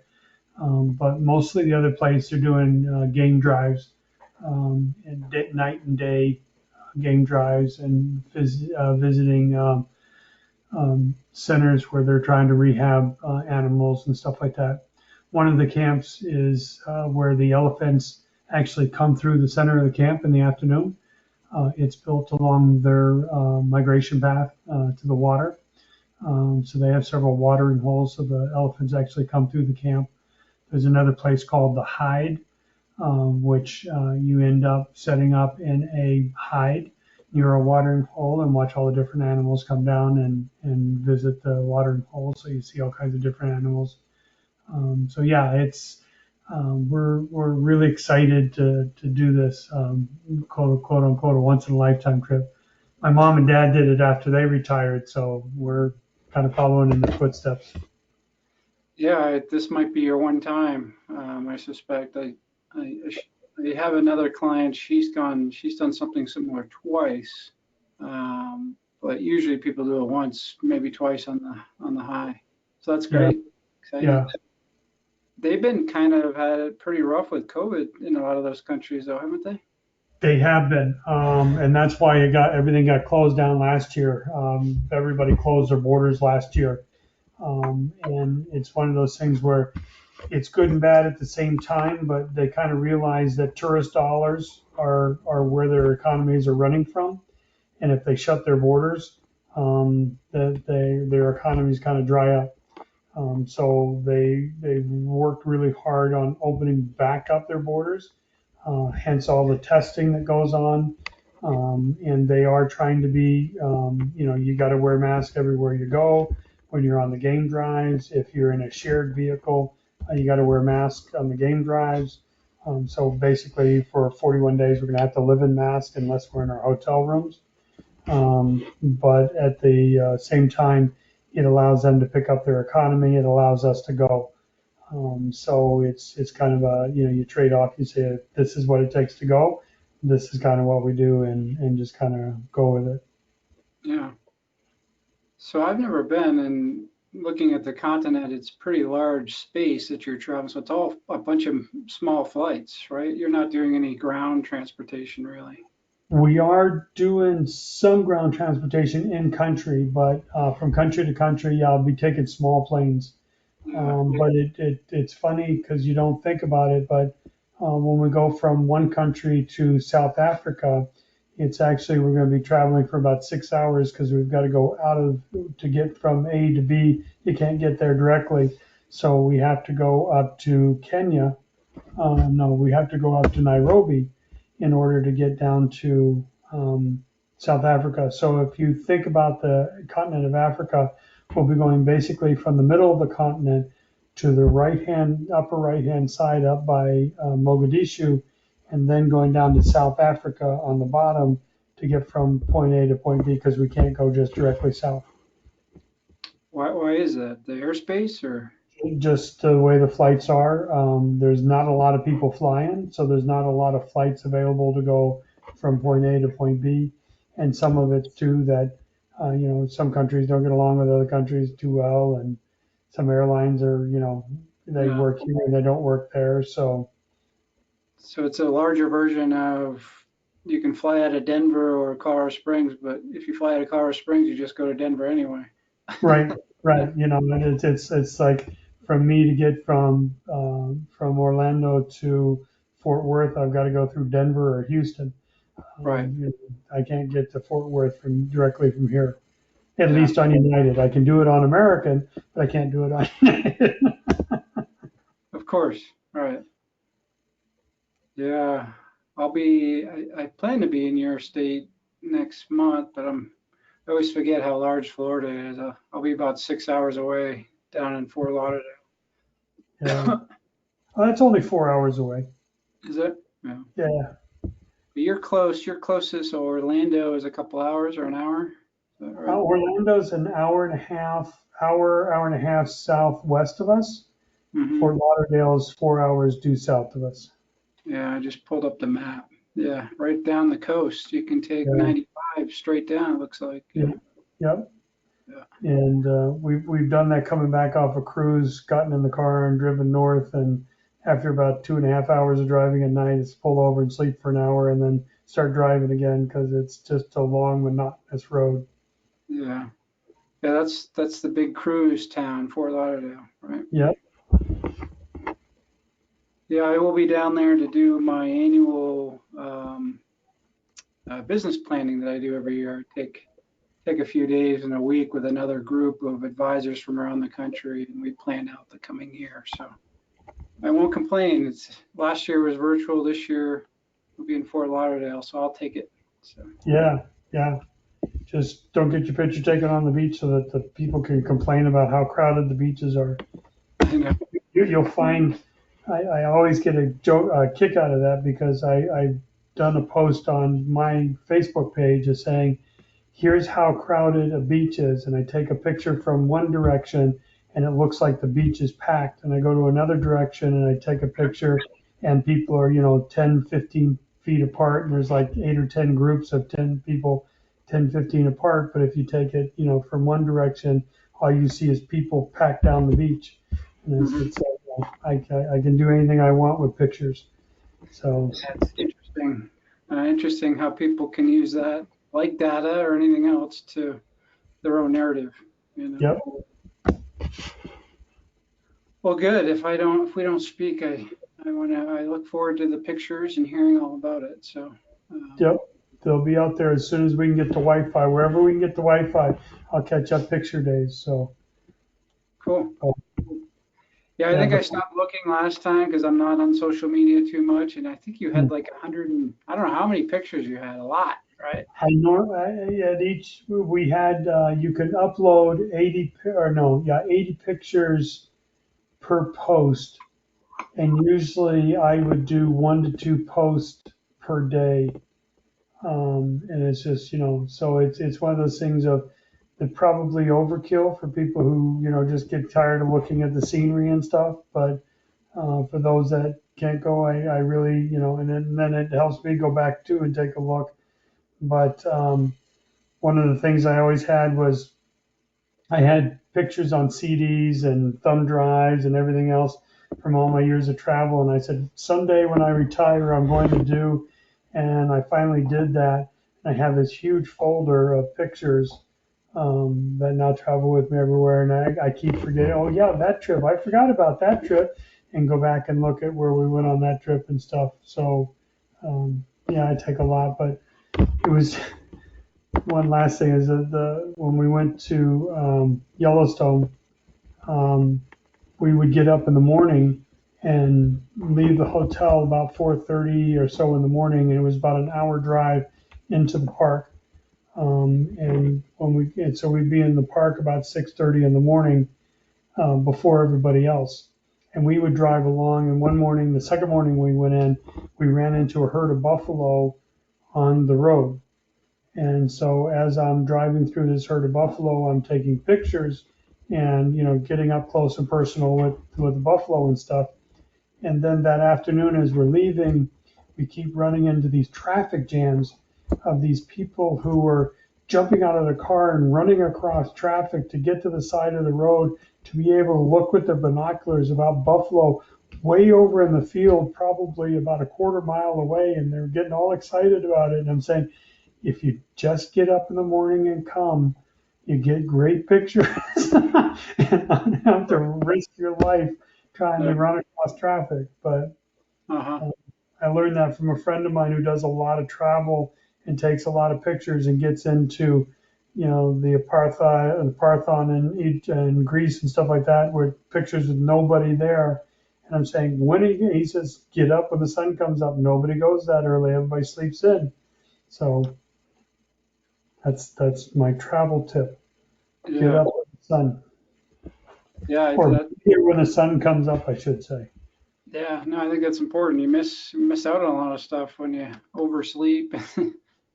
Speaker 2: But mostly the other place, they're doing game drives and night and day game drives and visiting centers where they're trying to rehab animals and stuff like that. One of the camps is where the elephants actually come through the center of the camp in the afternoon. It's built along their migration path to the water. So they have several watering holes, so the elephants actually come through the camp. There's another place called the Hide, which you end up setting up in a hide near a watering hole and watch all the different animals come down and visit the watering hole. So you see all kinds of different animals. So yeah, it's we're really excited to do this quote unquote a once in a lifetime trip. My mom and dad did it after they retired, so we're kind of following in their footsteps.
Speaker 3: Yeah, this might be your one time. I suspect. I, I have another client. She's done something similar twice, but usually people do it once, maybe twice on the high. So that's
Speaker 2: Yeah,
Speaker 3: great. Exciting.
Speaker 2: yeah,
Speaker 3: They've been kind of had it pretty rough with COVID in a lot of those countries, though, haven't they?
Speaker 2: they have been, and that's why everything got closed down last year. Everybody closed their borders last year, and it's one of those things where it's good and bad at the same time, but they kind of realize that tourist dollars are where their economies are running from. And if they shut their borders, that their economies kind of dry up. So they've worked really hard on opening back up their borders, hence all the testing that goes on. And they are trying to be, you got to wear a mask everywhere you go. When you're on the game drives, if you're in a shared vehicle, you got to wear a mask on the game drives. So basically, for 41 days, we're going to have to live in masks unless we're in our hotel rooms. But at the same time, it allows them to pick up their economy. It allows us to go. So it's kind of a you trade off. You say this is what it takes to go. This is kind of what we do, and just kind of go with it.
Speaker 3: Yeah. So I've never been, and looking at the continent, it's pretty large space that you're traveling. So it's all a bunch of small flights, right? You're not doing any ground transportation really.
Speaker 2: We are doing some ground transportation in country, but from country to country, yeah, I'll be taking small planes.
Speaker 3: Yeah.
Speaker 2: But it's funny because you don't think about it, but when we go from one country to South Africa, it's actually we're going to be traveling for about 6 hours because we've got to go out of to get from A to B. You can't get there directly, so we have to go up to Kenya. No, we have to go up to Nairobi in order to get down to South Africa. So if you think about the continent of Africa, we'll be going basically from the middle of the continent to the upper right hand side up by Mogadishu, and then going down to South Africa on the bottom to get from point A to point B because we can't go just directly south.
Speaker 3: Why is that? The airspace or?
Speaker 2: Just the way the flights are. There's not a lot of people flying, so there's not a lot of flights available to go from point A to point B. And some of it's too that, some countries don't get along with other countries too well, and some airlines are, they
Speaker 3: Yeah.
Speaker 2: work here and they don't work there. So,
Speaker 3: So it's a larger version of you can fly out of Denver or Colorado Springs, but if you fly out of Colorado Springs, you just go to Denver anyway.
Speaker 2: right,
Speaker 3: Yeah.
Speaker 2: right, and it's like from me to get from Orlando to Fort Worth, I've got to go through Denver or Houston.
Speaker 3: Right.
Speaker 2: I can't get to Fort Worth directly from here. At
Speaker 3: Yeah.
Speaker 2: least on United, I can do it on American, but I can't do it on United.
Speaker 3: Of course. Right. Yeah. I plan to be in your state next month, but I always forget how large Florida is. I'll be about 6 hours away down in Fort Lauderdale.
Speaker 2: Yeah, well, that's only 4 hours away.
Speaker 3: Is it? Yeah.
Speaker 2: Yeah,
Speaker 3: But you're close. You're closest. So Orlando is a couple hours or an hour. Is that right?
Speaker 2: Orlando's an hour and a half southwest of us.
Speaker 3: Hmm.
Speaker 2: Fort Lauderdale is 4 hours due south of us.
Speaker 3: Yeah, I just pulled up the map. Yeah, right down the coast. You can take
Speaker 2: Yeah,
Speaker 3: 95 straight down, it looks like.
Speaker 2: yeah,
Speaker 3: Yeah.
Speaker 2: yep.
Speaker 3: Yeah.
Speaker 2: And we've done that coming back off a cruise, gotten in the car and driven north, and after about 2.5 hours of driving at night, it's pull over and sleep for an hour, and then start driving again because it's just a long, monotonous road.
Speaker 3: Yeah. Yeah, that's the big cruise town, Fort Lauderdale, right?
Speaker 2: Yep.
Speaker 3: Yeah, I will be down there to do my annual business planning that I do every year. I take a few days in a week with another group of advisors from around the country, and we plan out the coming year. So I won't complain. Last year was virtual. This year we'll be in Fort Lauderdale, so I'll take it. So
Speaker 2: Yeah, yeah. Just don't get your picture taken on the beach so that the people can complain about how crowded the beaches are.
Speaker 3: I know.
Speaker 2: You'll find I always get a kick out of that because I've done a post on my Facebook page of saying, here's how crowded a beach is. And I take a picture from one direction and it looks like the beach is packed. And I go to another direction and I take a picture and people are, 10, 15 feet apart. And there's like 8 or 10 groups of 10 people, 10, 15 apart. But if you take it, from one direction, all you see is people packed down the beach. And I can do anything I want with pictures. So
Speaker 3: That's interesting. Interesting how people can use that, like data or anything else, to their own narrative.
Speaker 2: yep.
Speaker 3: Well, good. If we don't speak, I look forward to the pictures and hearing all about it. So,
Speaker 2: Yep. They'll be out there as soon as we can get to Wi-Fi. Wherever we can get to Wi-Fi, I'll catch up picture days. So
Speaker 3: cool.
Speaker 2: oh,
Speaker 3: Yeah, I
Speaker 2: yeah,
Speaker 3: think I stopped looking last time because I'm not on social media too much, and I think you had like 100 and I don't know how many pictures you had. A lot, right?
Speaker 2: at each we had you can upload 80 pictures per post, and usually I would do 1 to 2 posts per day. And it's just, so it's one of those things of that probably overkill for people who, just get tired of looking at the scenery and stuff. But for those that can't go, I really, and then it helps me go back too and take a look. But one of the things I always had was I had pictures on CDs and thumb drives and everything else from all my years of travel. And I said, someday when I retire, I'm going to do. And I finally did that. I have this huge folder of pictures that now travel with me everywhere. And I keep forgetting, oh, yeah, that trip. I forgot about that trip and go back and look at where we went on that trip and stuff. So, yeah, I take a lot. But it was one last thing is that when we went to Yellowstone, um, we would get up in the morning and leave the hotel about 4:30 or so in the morning, and it was about an hour drive into the park. And so we'd be in the park about 6:30 in the morning before everybody else. And we would drive along. And one morning, the second morning we went in, we ran into a herd of buffalo on the road. And so as I'm driving through this herd of buffalo, I'm taking pictures and, getting up close and personal with the buffalo and stuff. And then that afternoon, as we're leaving, we keep running into these traffic jams of these people who were jumping out of their car and running across traffic to get to the side of the road to be able to look with their binoculars about buffalo way over in the field, probably about a quarter mile away. And they're getting all excited about it. And I'm saying, if you just get up in the morning and come, you get great pictures and not have to risk your life trying to run across traffic. But
Speaker 3: Uh-huh.
Speaker 2: I learned that from a friend of mine who does a lot of travel and takes a lot of pictures and gets into, the Parthenon in Greece and stuff like that, with pictures with nobody there. And I'm saying, he says, get up when the sun comes up. Nobody goes that early. Everybody sleeps in. So that's my travel tip. Get
Speaker 3: Yeah.
Speaker 2: up when the sun,
Speaker 3: Yeah.
Speaker 2: or here when the sun comes up, I should say.
Speaker 3: Yeah. No, I think that's important. You miss out on a lot of stuff when you oversleep.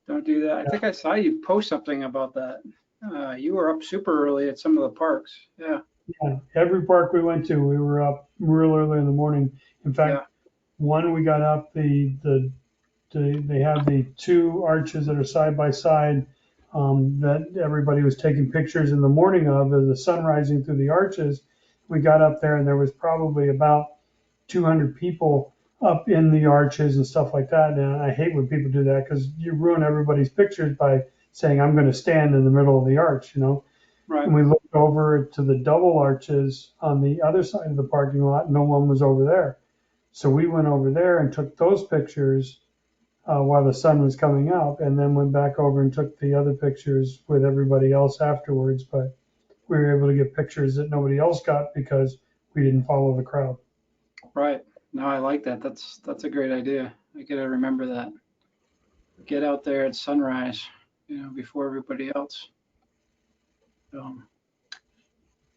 Speaker 3: Don't do that. I think I saw you post something about that. You were up super early at some of the parks. Yeah.
Speaker 2: Yeah, every park we went to, we were up real early in the morning. In fact,
Speaker 3: Yeah.
Speaker 2: one we got up they have the two arches that are side by side that everybody was taking pictures in the morning of as the sun rising through the arches. We got up there and there was probably about 200 people up in the arches and stuff like that. And I hate when people do that because you ruin everybody's pictures by saying, I'm going to stand in the middle of the arch,
Speaker 3: Right.
Speaker 2: And we looked over to the double arches on the other side of the parking lot. No one was over there. So we went over there and took those pictures while the sun was coming up, and then went back over and took the other pictures with everybody else afterwards. But we were able to get pictures that nobody else got because we didn't follow the crowd.
Speaker 3: Right. No, I like that. That's a great idea. I gotta remember that. Get out there at sunrise, before everybody else.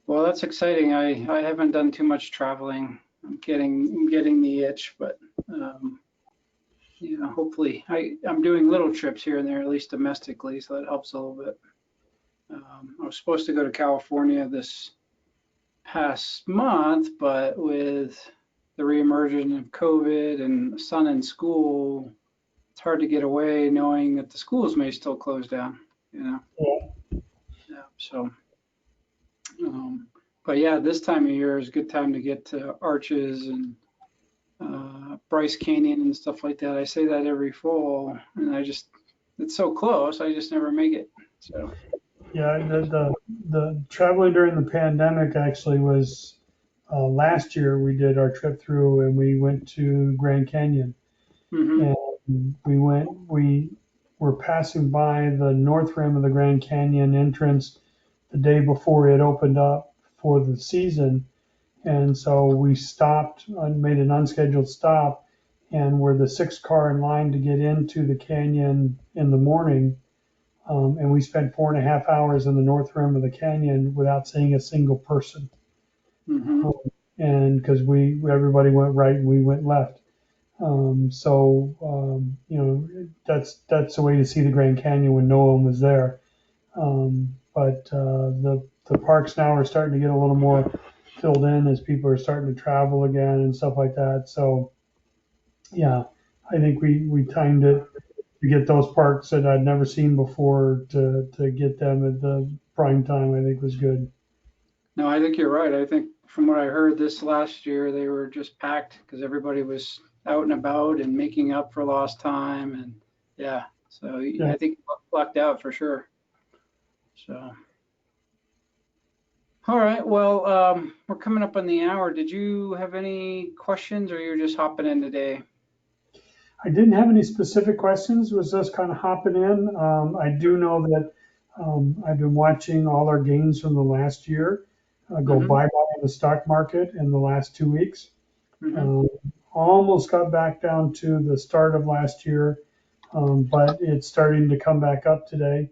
Speaker 3: Well, that's exciting. I haven't done too much traveling. I'm getting the itch, but hopefully I'm doing little trips here and there, at least domestically, so that helps a little bit. I was supposed to go to California this past month, but with the reemergence of COVID and son in school, it's hard to get away knowing that the schools may still close down,
Speaker 2: Yeah.
Speaker 3: Yeah, so, but yeah, this time of year is a good time to get to Arches and Bryce Canyon and stuff like that. I say that every fall, and it's so close, I just never make it. So,
Speaker 2: Yeah, the traveling during the pandemic actually was last year. We did our trip through and we went to Grand Canyon,
Speaker 3: hmm
Speaker 2: and we were passing by the north rim of the Grand Canyon entrance the day before it opened up for the season, and so we stopped and made an unscheduled stop, and we're the sixth car in line to get into the canyon in the morning. And we spent 4.5 hours in the north rim of the canyon without seeing a single person.
Speaker 3: hmm
Speaker 2: And because everybody went right and we went left. That's the way to see the Grand Canyon when no one was there. But the parks now are starting to get a little more filled in as people are starting to travel again and stuff like that. So yeah, I think we timed it to get those parks that I'd never seen before to get them at the prime time. I think was good.
Speaker 3: No, I think you're right. I think from what I heard this last year, they were just packed because everybody was out and about and making up for lost time. And yeah, so
Speaker 2: Yeah,
Speaker 3: I think lucked out for sure. So, all right. Well, we're coming up on the hour. Did you have any questions or you're just hopping in today?
Speaker 2: I didn't have any specific questions. Was just kind of hopping in. I do know that I've been watching all our gains from the last year go
Speaker 3: hmm
Speaker 2: bye bye in the stock market in the last 2 weeks.
Speaker 3: hmm
Speaker 2: Um, Almost got back down to the start of last year, but it's starting to come back up today.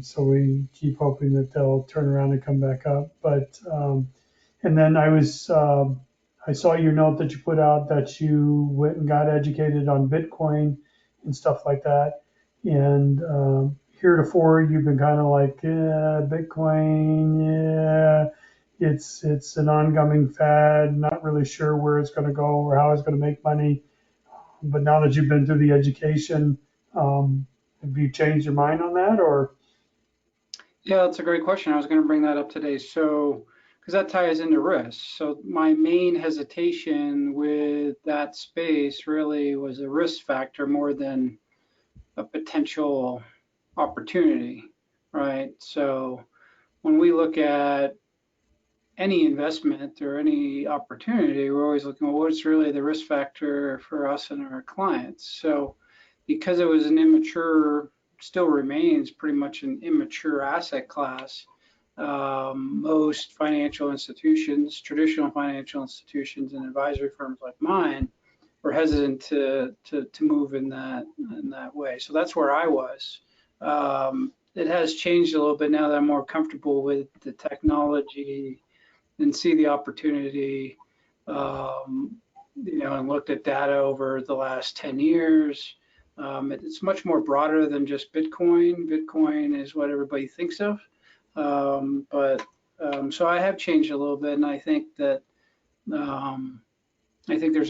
Speaker 2: So we keep hoping that they'll turn around and come back up. And then I saw your note that you put out that you went and got educated on Bitcoin and stuff like that. And heretofore, you've been kind of like, yeah, Bitcoin, yeah, it's an ongoing fad, not really sure where it's going to go or how it's going to make money. But now that you've been through the education, have you changed your mind on that, or?
Speaker 3: Yeah, that's a great question. I was going to bring that up today. So, because that ties into risk. So, my main hesitation with that space really was a risk factor more than a potential opportunity, right? So, when we look at any investment or any opportunity, we're always looking, well, what's really the risk factor for us and our clients? So, because it was an immature, still remains pretty much an immature asset class, most financial institutions, traditional financial institutions, and advisory firms like mine were hesitant to move in that way. So that's where I was. It has changed a little bit now that I'm more comfortable with the technology and see the opportunity, and looked at data over the last 10 years. It's much more broader than just Bitcoin. Bitcoin is what everybody thinks of. So I have changed a little bit, and I think there's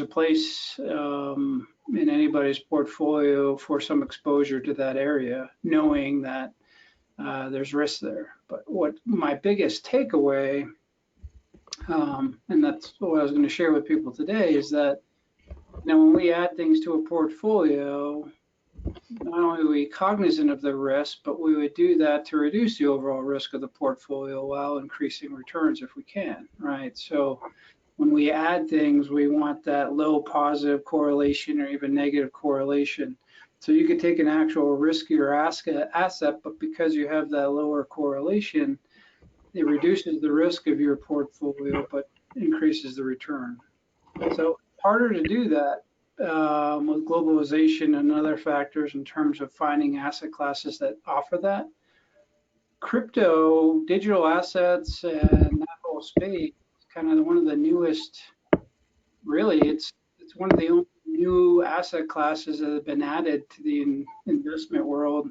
Speaker 3: a place in anybody's portfolio for some exposure to that area, knowing that there's risk there. But what my biggest takeaway, and that's what I was going to share with people today, is that when we add things to a portfolio, not only are we cognizant of the risk, but we would do that to reduce the overall risk of the portfolio while increasing returns if we can, right? So when we add things, we want that low positive correlation or even negative correlation. So you could take an actual riskier asset, but because you have that lower correlation, it reduces the risk of your portfolio, but increases the return. So harder to do that with globalization and other factors in terms of finding asset classes that offer that. Crypto, digital assets, and that whole space is kind of one of the newest. Really, it's one of the only new asset classes that have been added to the investment world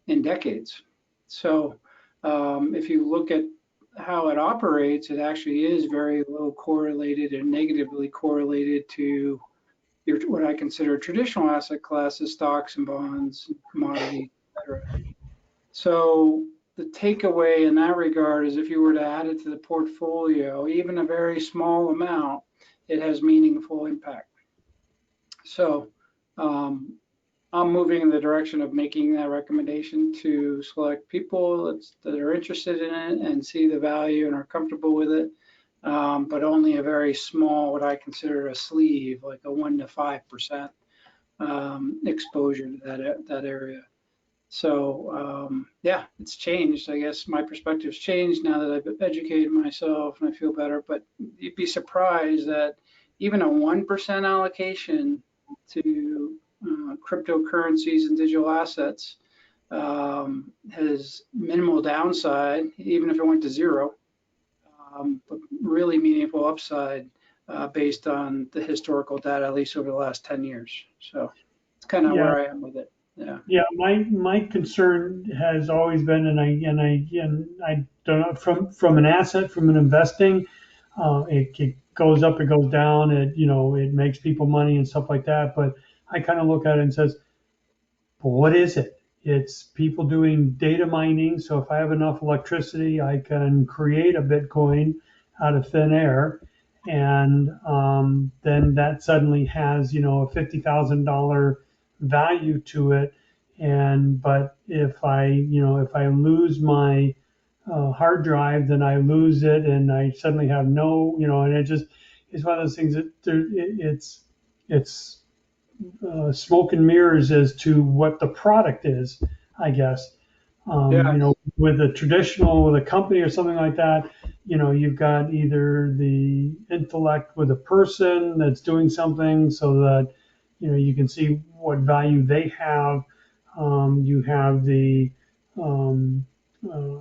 Speaker 3: in decades. So if you look at how it operates, it actually is very low correlated and negatively correlated to what I consider traditional asset classes, stocks and bonds, commodities, etc. So the takeaway in that regard is if you were to add it to the portfolio, even a very small amount, it has meaningful impact. So I'm moving in the direction of making that recommendation to select people that are interested in it and see the value and are comfortable with it, but only a very small, what I consider a sleeve, like a 1 to 5% exposure to that area. So yeah, it's changed. I guess my perspective's changed now that I've educated myself and I feel better. But you'd be surprised that even a 1% allocation to cryptocurrencies and digital assets has minimal downside, even if it went to zero, but really meaningful upside based on the historical data, at least over the last 10 years. So it's kind of
Speaker 2: Yeah,
Speaker 3: where I am with it. Yeah.
Speaker 2: yeah. My concern has always been, and I don't know, from an asset, from an investing, it goes up, it goes down, it makes people money and stuff like that. But I kind of look at it and says, well, what is it? It's people doing data mining. So if I have enough electricity, I can create a Bitcoin out of thin air, and then that suddenly has a $50,000 value to it. And but if I lose my hard drive, then I lose it, and I suddenly have no, and it just is one of those things that it's smoke and mirrors as to what the product is, I guess.
Speaker 3: Yeah.
Speaker 2: With a traditional, with a company or something like that, you've got either the intellect with a person that's doing something so that, you can see what value they have. You have the um, uh,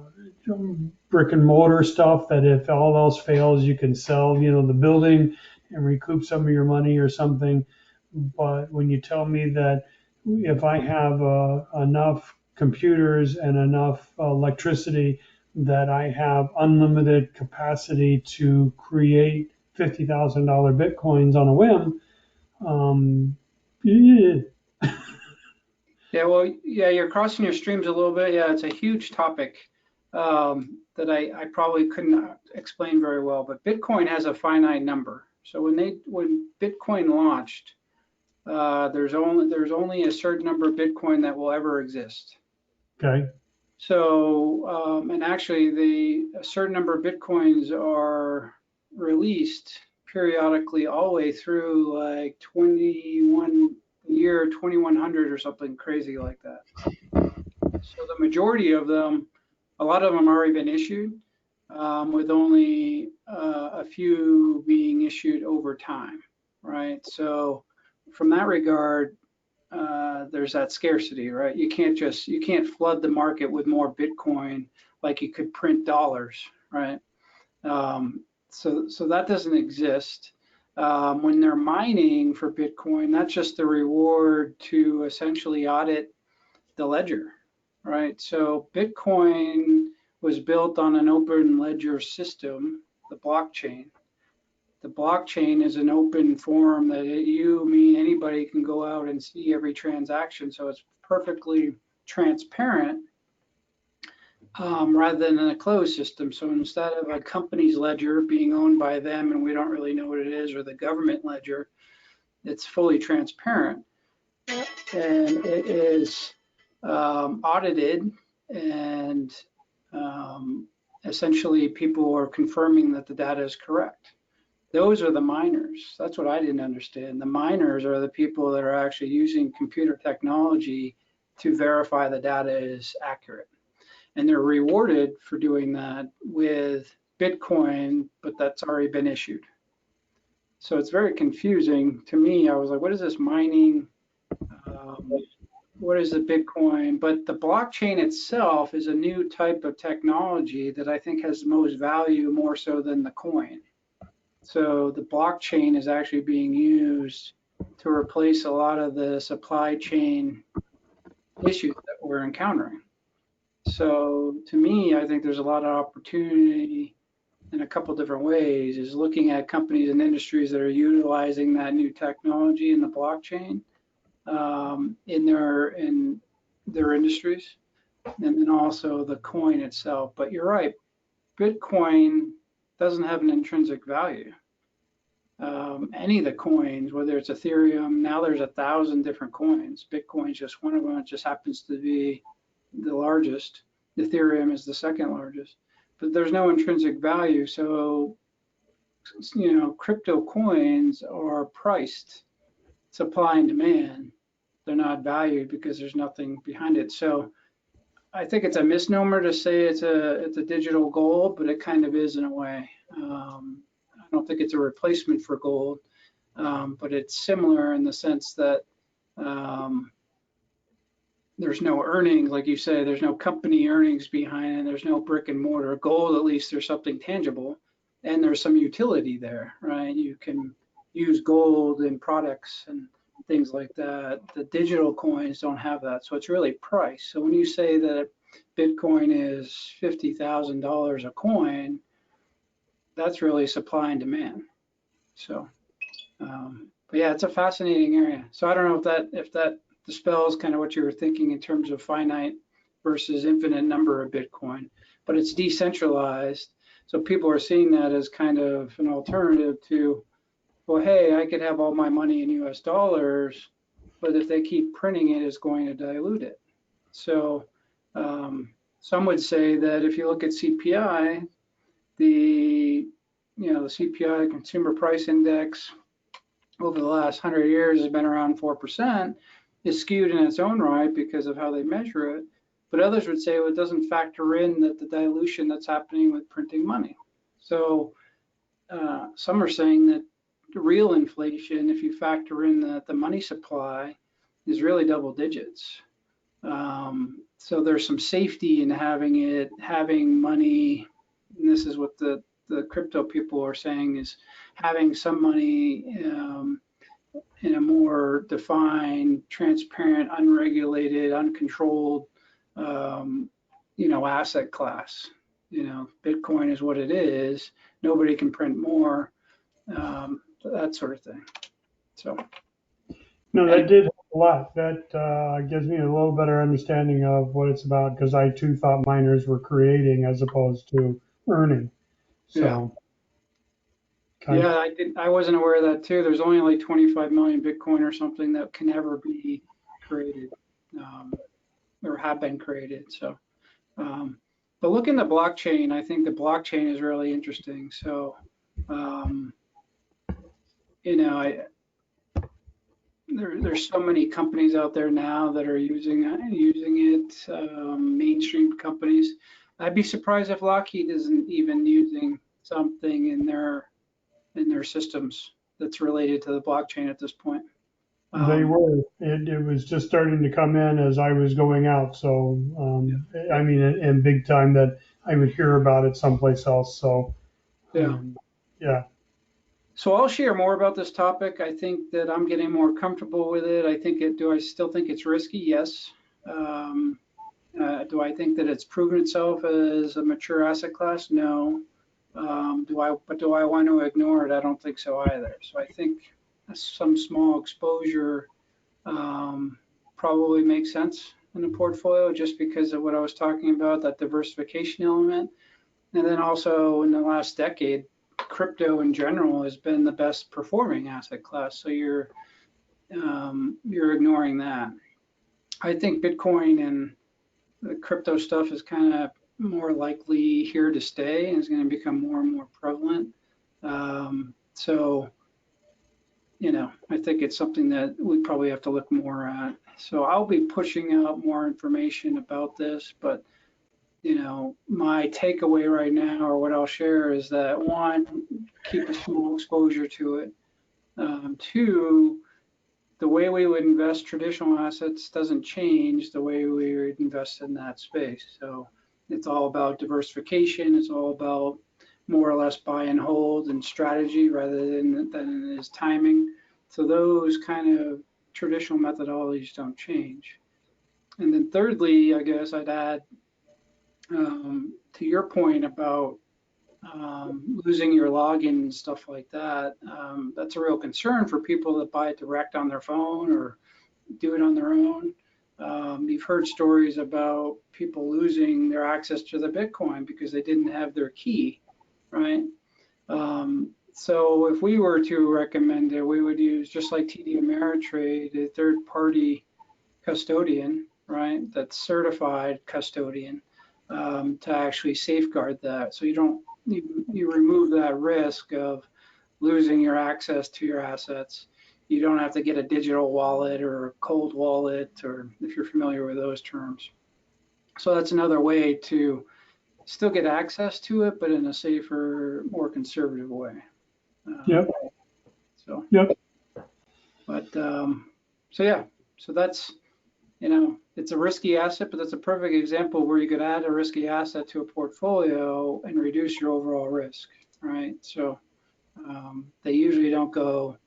Speaker 2: brick and mortar stuff that if all else fails, you can sell, the building and recoup some of your money or something. But when you tell me that if I have enough computers and enough electricity, that I have unlimited capacity to create $50,000 bitcoins on a whim, yeah,
Speaker 3: Yeah, well, yeah, you're crossing your streams a little bit. Yeah, it's a huge topic that I probably couldn't explain very well. But Bitcoin has a finite number. So when Bitcoin launched, there's only a certain number of Bitcoin that will ever exist.
Speaker 2: okay,
Speaker 3: So and actually, a certain number of Bitcoins are released periodically all the way through like 2100 or something crazy like that. So the majority of them, a lot of them already been issued, with only a few being issued over time, right? So from that regard, there's that scarcity, right? You can't flood the market with more Bitcoin like you could print dollars, right? So that doesn't exist. When they're mining for Bitcoin, that's just the reward to essentially audit the ledger, right? So Bitcoin was built on an open ledger system, the blockchain. The blockchain is an open forum that anybody can go out and see every transaction. So it's perfectly transparent rather than in a closed system. So instead of a company's ledger being owned by them and we don't really know what it is, or the government ledger, it's fully transparent and it is audited, and essentially people are confirming that the data is correct. Those are the miners. That's what I didn't understand. The miners are the people that are actually using computer technology to verify the data is accurate. And they're rewarded for doing that with Bitcoin, but that's already been issued. So it's very confusing to me. I was like, what is this mining? What is the Bitcoin? But the blockchain itself is a new type of technology that I think has the most value, more so than the coin. So the blockchain is actually being used to replace a lot of the supply chain issues that we're encountering. So to me, I think there's a lot of opportunity in a couple different ways, is looking at companies and industries that are utilizing that new technology in the blockchain in their industries, and then also the coin itself. But you're right, Bitcoin doesn't have an intrinsic value. Any of the coins, whether it's Ethereum, now there's 1,000 different coins. Bitcoin's just one of them. It just happens to be the largest. Ethereum is the second largest, but there's no intrinsic value. So, crypto coins are priced supply and demand. They're not valued because there's nothing behind it. So I think it's a misnomer to say it's a digital gold, but it kind of is in a way. I don't think it's a replacement for gold, but it's similar in the sense that there's no earnings, like you say, there's no company earnings behind it. There's no brick and mortar. Gold, at least there's something tangible, and there's some utility there, right? You can use gold in products and things like that. The digital coins don't have that, so it's really price. So when you say that Bitcoin is $50,000 a coin, that's really supply and demand. So, but yeah, it's a fascinating area. So I don't know if that dispels kind of what you were thinking in terms of finite versus infinite number of Bitcoin, but it's decentralized. So people are seeing that as kind of an alternative to, well, hey, I could have all my money in US dollars, but if they keep printing it, it's going to dilute it. So some would say that if you look at CPI, the CPI, Consumer Price Index, over the last 100 years has been around 4%, is skewed in its own right because of how they measure it. But others would say, well, it doesn't factor in that the dilution that's happening with printing money. So some are saying that the real inflation, if you factor in that the money supply, is really double digits. So there's some safety in having money, and this is what the crypto people are saying, is having some money in a more defined, transparent, unregulated, uncontrolled, asset class. Bitcoin is what it is. Nobody can print more, that sort of thing. So.
Speaker 2: No, that did help a lot. That gives me a little better understanding of what it's about, because I too thought miners were creating as opposed to earning. So,
Speaker 3: yeah, I wasn't aware of that too. There's only like 25 million Bitcoin or something that can ever be created, or have been created. So, but look in the blockchain. I think the blockchain is really interesting. So, there's so many companies out there now that are using it, mainstream companies. I'd be surprised if Lockheed isn't even using something in their systems that's related to the blockchain at this point.
Speaker 2: they were. It was just starting to come in as I was going out. So, I mean, and big time that I would hear about it someplace else. So, yeah.
Speaker 3: So I'll share more about this topic. I think that I'm getting more comfortable with it. Do I still think it's risky? Yes. Do I think that it's proven itself as a mature asset class? No. Do I want to ignore it? I don't think so either. So I think some small exposure probably makes sense in the portfolio, just because of what I was talking about, that diversification element. And then also in the last decade, crypto in general has been the best performing asset class. So you're ignoring that. I think Bitcoin and the crypto stuff is kind of more likely here to stay and is going to become more and more prevalent. So, I think it's something that we probably have to look more at. So I'll be pushing out more information about this, but my takeaway right now, or what I'll share, is that one, keep a small exposure to it. Two, the way we would invest traditional assets doesn't change the way we would invest in that space. So it's all about diversification. It's all about more or less buy and hold and strategy rather than it is timing. So those kind of traditional methodologies don't change. And then thirdly, I guess I'd add to your point about losing your login and stuff like that. That's a real concern for people that buy it direct on their phone or do it on their own. You've heard stories about people losing their access to the Bitcoin because they didn't have their key, right? So if we were to recommend it, we would use, just like TD Ameritrade, a third-party custodian, right? That's certified custodian to actually safeguard that. So you remove that risk of losing your access to your assets. You don't have to get a digital wallet or a cold wallet, or if you're familiar with those terms. So that's another way to still get access to it, but in a safer, more conservative way.
Speaker 2: Yep.
Speaker 3: So,
Speaker 2: Yep.
Speaker 3: but so yeah, so that's it's a risky asset, but that's a perfect example where you could add a risky asset to a portfolio and reduce your overall risk, right? So they usually don't go,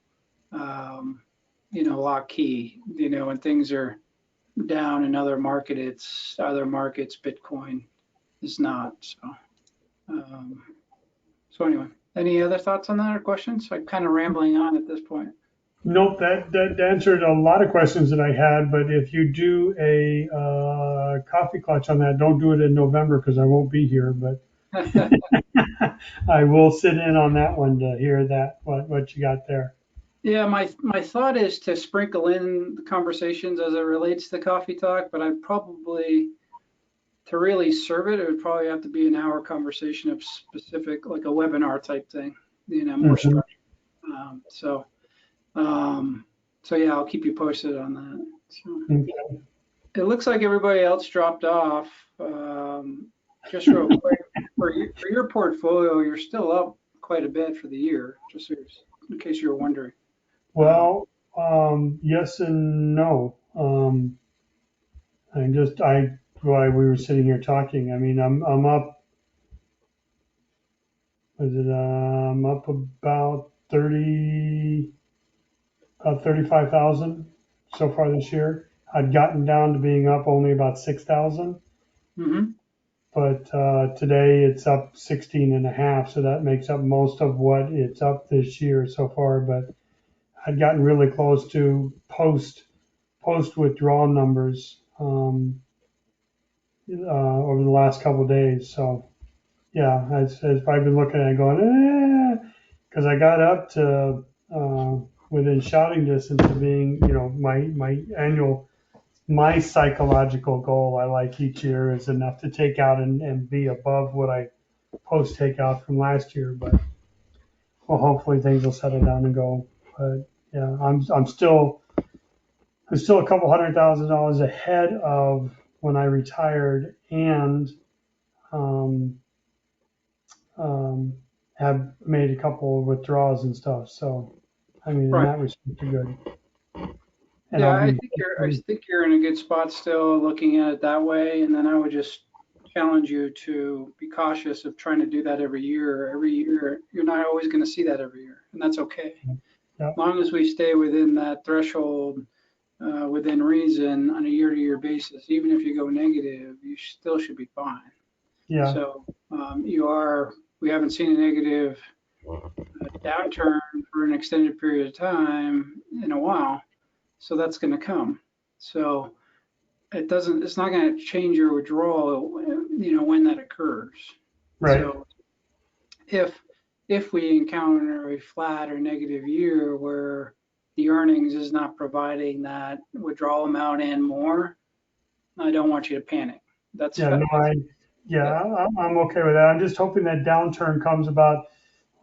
Speaker 3: lock key, when things are down in other markets, Bitcoin is not. So anyway, any other thoughts on that or questions? I'm kind of rambling on at this point.
Speaker 2: Nope, that answered a lot of questions that I had. But if you do a coffee clutch on that, don't do it in November because I won't be here. But I will sit in on that one to hear that what you got there.
Speaker 3: Yeah, my thought is to sprinkle in the conversations as it relates to coffee talk, but I probably, to really serve it, it would probably have to be an hour conversation of specific, like a webinar type thing, more
Speaker 2: Mhm.
Speaker 3: structured. So yeah, I'll keep you posted on that. So
Speaker 2: Okay.
Speaker 3: it looks like everybody else dropped off. Just real quick, for your portfolio, you're still up quite a bit for the year, just in case you were wondering.
Speaker 2: Well, yes and no. While we were sitting here talking, I mean, I'm up. I'm up about 35,000 so far this year. I'd gotten down to being up only about 6,000,
Speaker 3: Mm-hmm.
Speaker 2: but today it's up 16 and a half, so that makes up most of what it's up this year so far. But I'd gotten really close to post withdrawal numbers over the last couple of days. So yeah, I've been looking at it going, because I got up to within shouting distance of being, my annual, my psychological goal I like each year is enough to take out and be above what I post take out from last year. But well, hopefully things will settle down and go. But yeah, I'm still a couple $100,000 ahead of when I retired, and um, have made a couple of withdrawals and stuff. So, I mean, in
Speaker 3: Right.
Speaker 2: that respect, you're good. And
Speaker 3: Yeah,
Speaker 2: I'll
Speaker 3: I
Speaker 2: be,
Speaker 3: think you're in a good spot still looking at it that way. And then I would just challenge you to be cautious of trying to do that every year. Every year, you're not always going to see that every year, and that's okay.
Speaker 2: yeah,
Speaker 3: As long as we stay within that threshold, within reason on a year-to-year basis, even if you go negative, you still should be fine.
Speaker 2: yeah,
Speaker 3: So we haven't seen a negative downturn for an extended period of time in a while. So that's going to come. So it's not going to change your withdrawal, when that occurs.
Speaker 2: right.
Speaker 3: So if we encounter a flat or negative year where the earnings is not providing that withdrawal amount and more, I don't want you to panic. That's
Speaker 2: Yeah, no,
Speaker 3: yeah.
Speaker 2: I'm okay with that. I'm just hoping that downturn comes about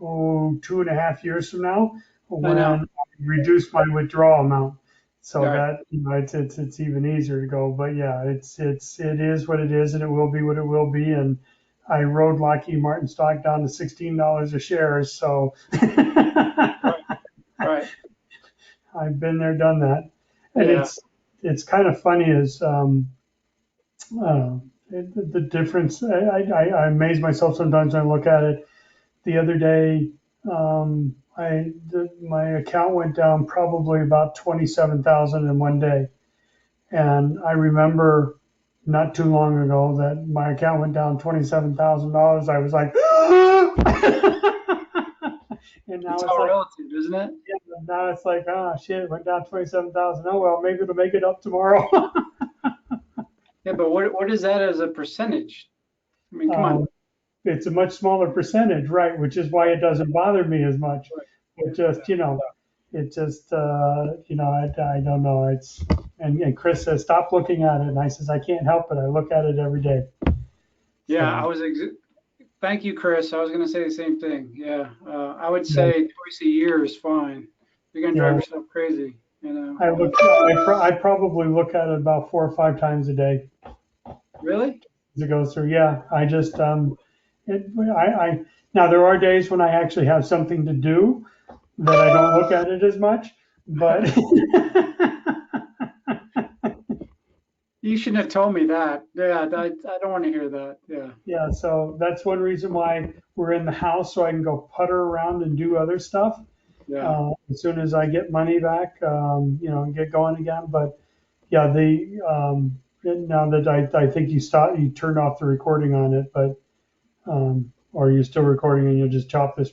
Speaker 2: 2.5 years from now
Speaker 3: I
Speaker 2: when
Speaker 3: know.
Speaker 2: I reduce my withdrawal amount. So
Speaker 3: Right.
Speaker 2: that, it's even easier to go. But yeah, it is what it is, and it will be what it will be. And I rode Lockheed Martin stock down to $16 a share. So
Speaker 3: Right. Right.
Speaker 2: I've been there, done that. And
Speaker 3: Yeah.
Speaker 2: it's kind of funny is uh, the difference. I amaze myself sometimes when I look at it. The other day, my account went down probably about 27,000 in one day, and I remember not too long ago that my account went down $27,000. I was like, and
Speaker 3: It's
Speaker 2: now it's
Speaker 3: all
Speaker 2: like,
Speaker 3: relative, isn't it?
Speaker 2: yeah, now it's like, oh shit, it went down 27,000. Oh well, maybe it'll make it up tomorrow.
Speaker 3: Yeah, but what is that as a percentage? I mean, come on.
Speaker 2: um, it's a much smaller percentage, right? Which is why it doesn't bother me as much.
Speaker 3: Right.
Speaker 2: It just, it just, I don't know. And Chris says, stop looking at it. And I says, I can't help it. I look at it every day.
Speaker 3: Yeah,
Speaker 2: So,
Speaker 3: thank you, Chris. I was going to say the same thing. Yeah. I would
Speaker 2: yeah,
Speaker 3: say twice a year is fine. You're going to drive
Speaker 2: yeah.
Speaker 3: yourself crazy, you know.
Speaker 2: I probably look at it about 4 or 5 times a day
Speaker 3: Really?
Speaker 2: as it goes through. Yeah. Now there are days when I actually have something to do that I don't look at it as much, but
Speaker 3: You shouldn't have told me that. Yeah, I don't want to hear that. Yeah.
Speaker 2: yeah, so that's one reason why we're in the house so I can go putter around and do other stuff.
Speaker 3: Yeah.
Speaker 2: As soon as I get money back, and get going again. But yeah, now that I think you turned off the recording on it, but or you're still recording and you'll just chop this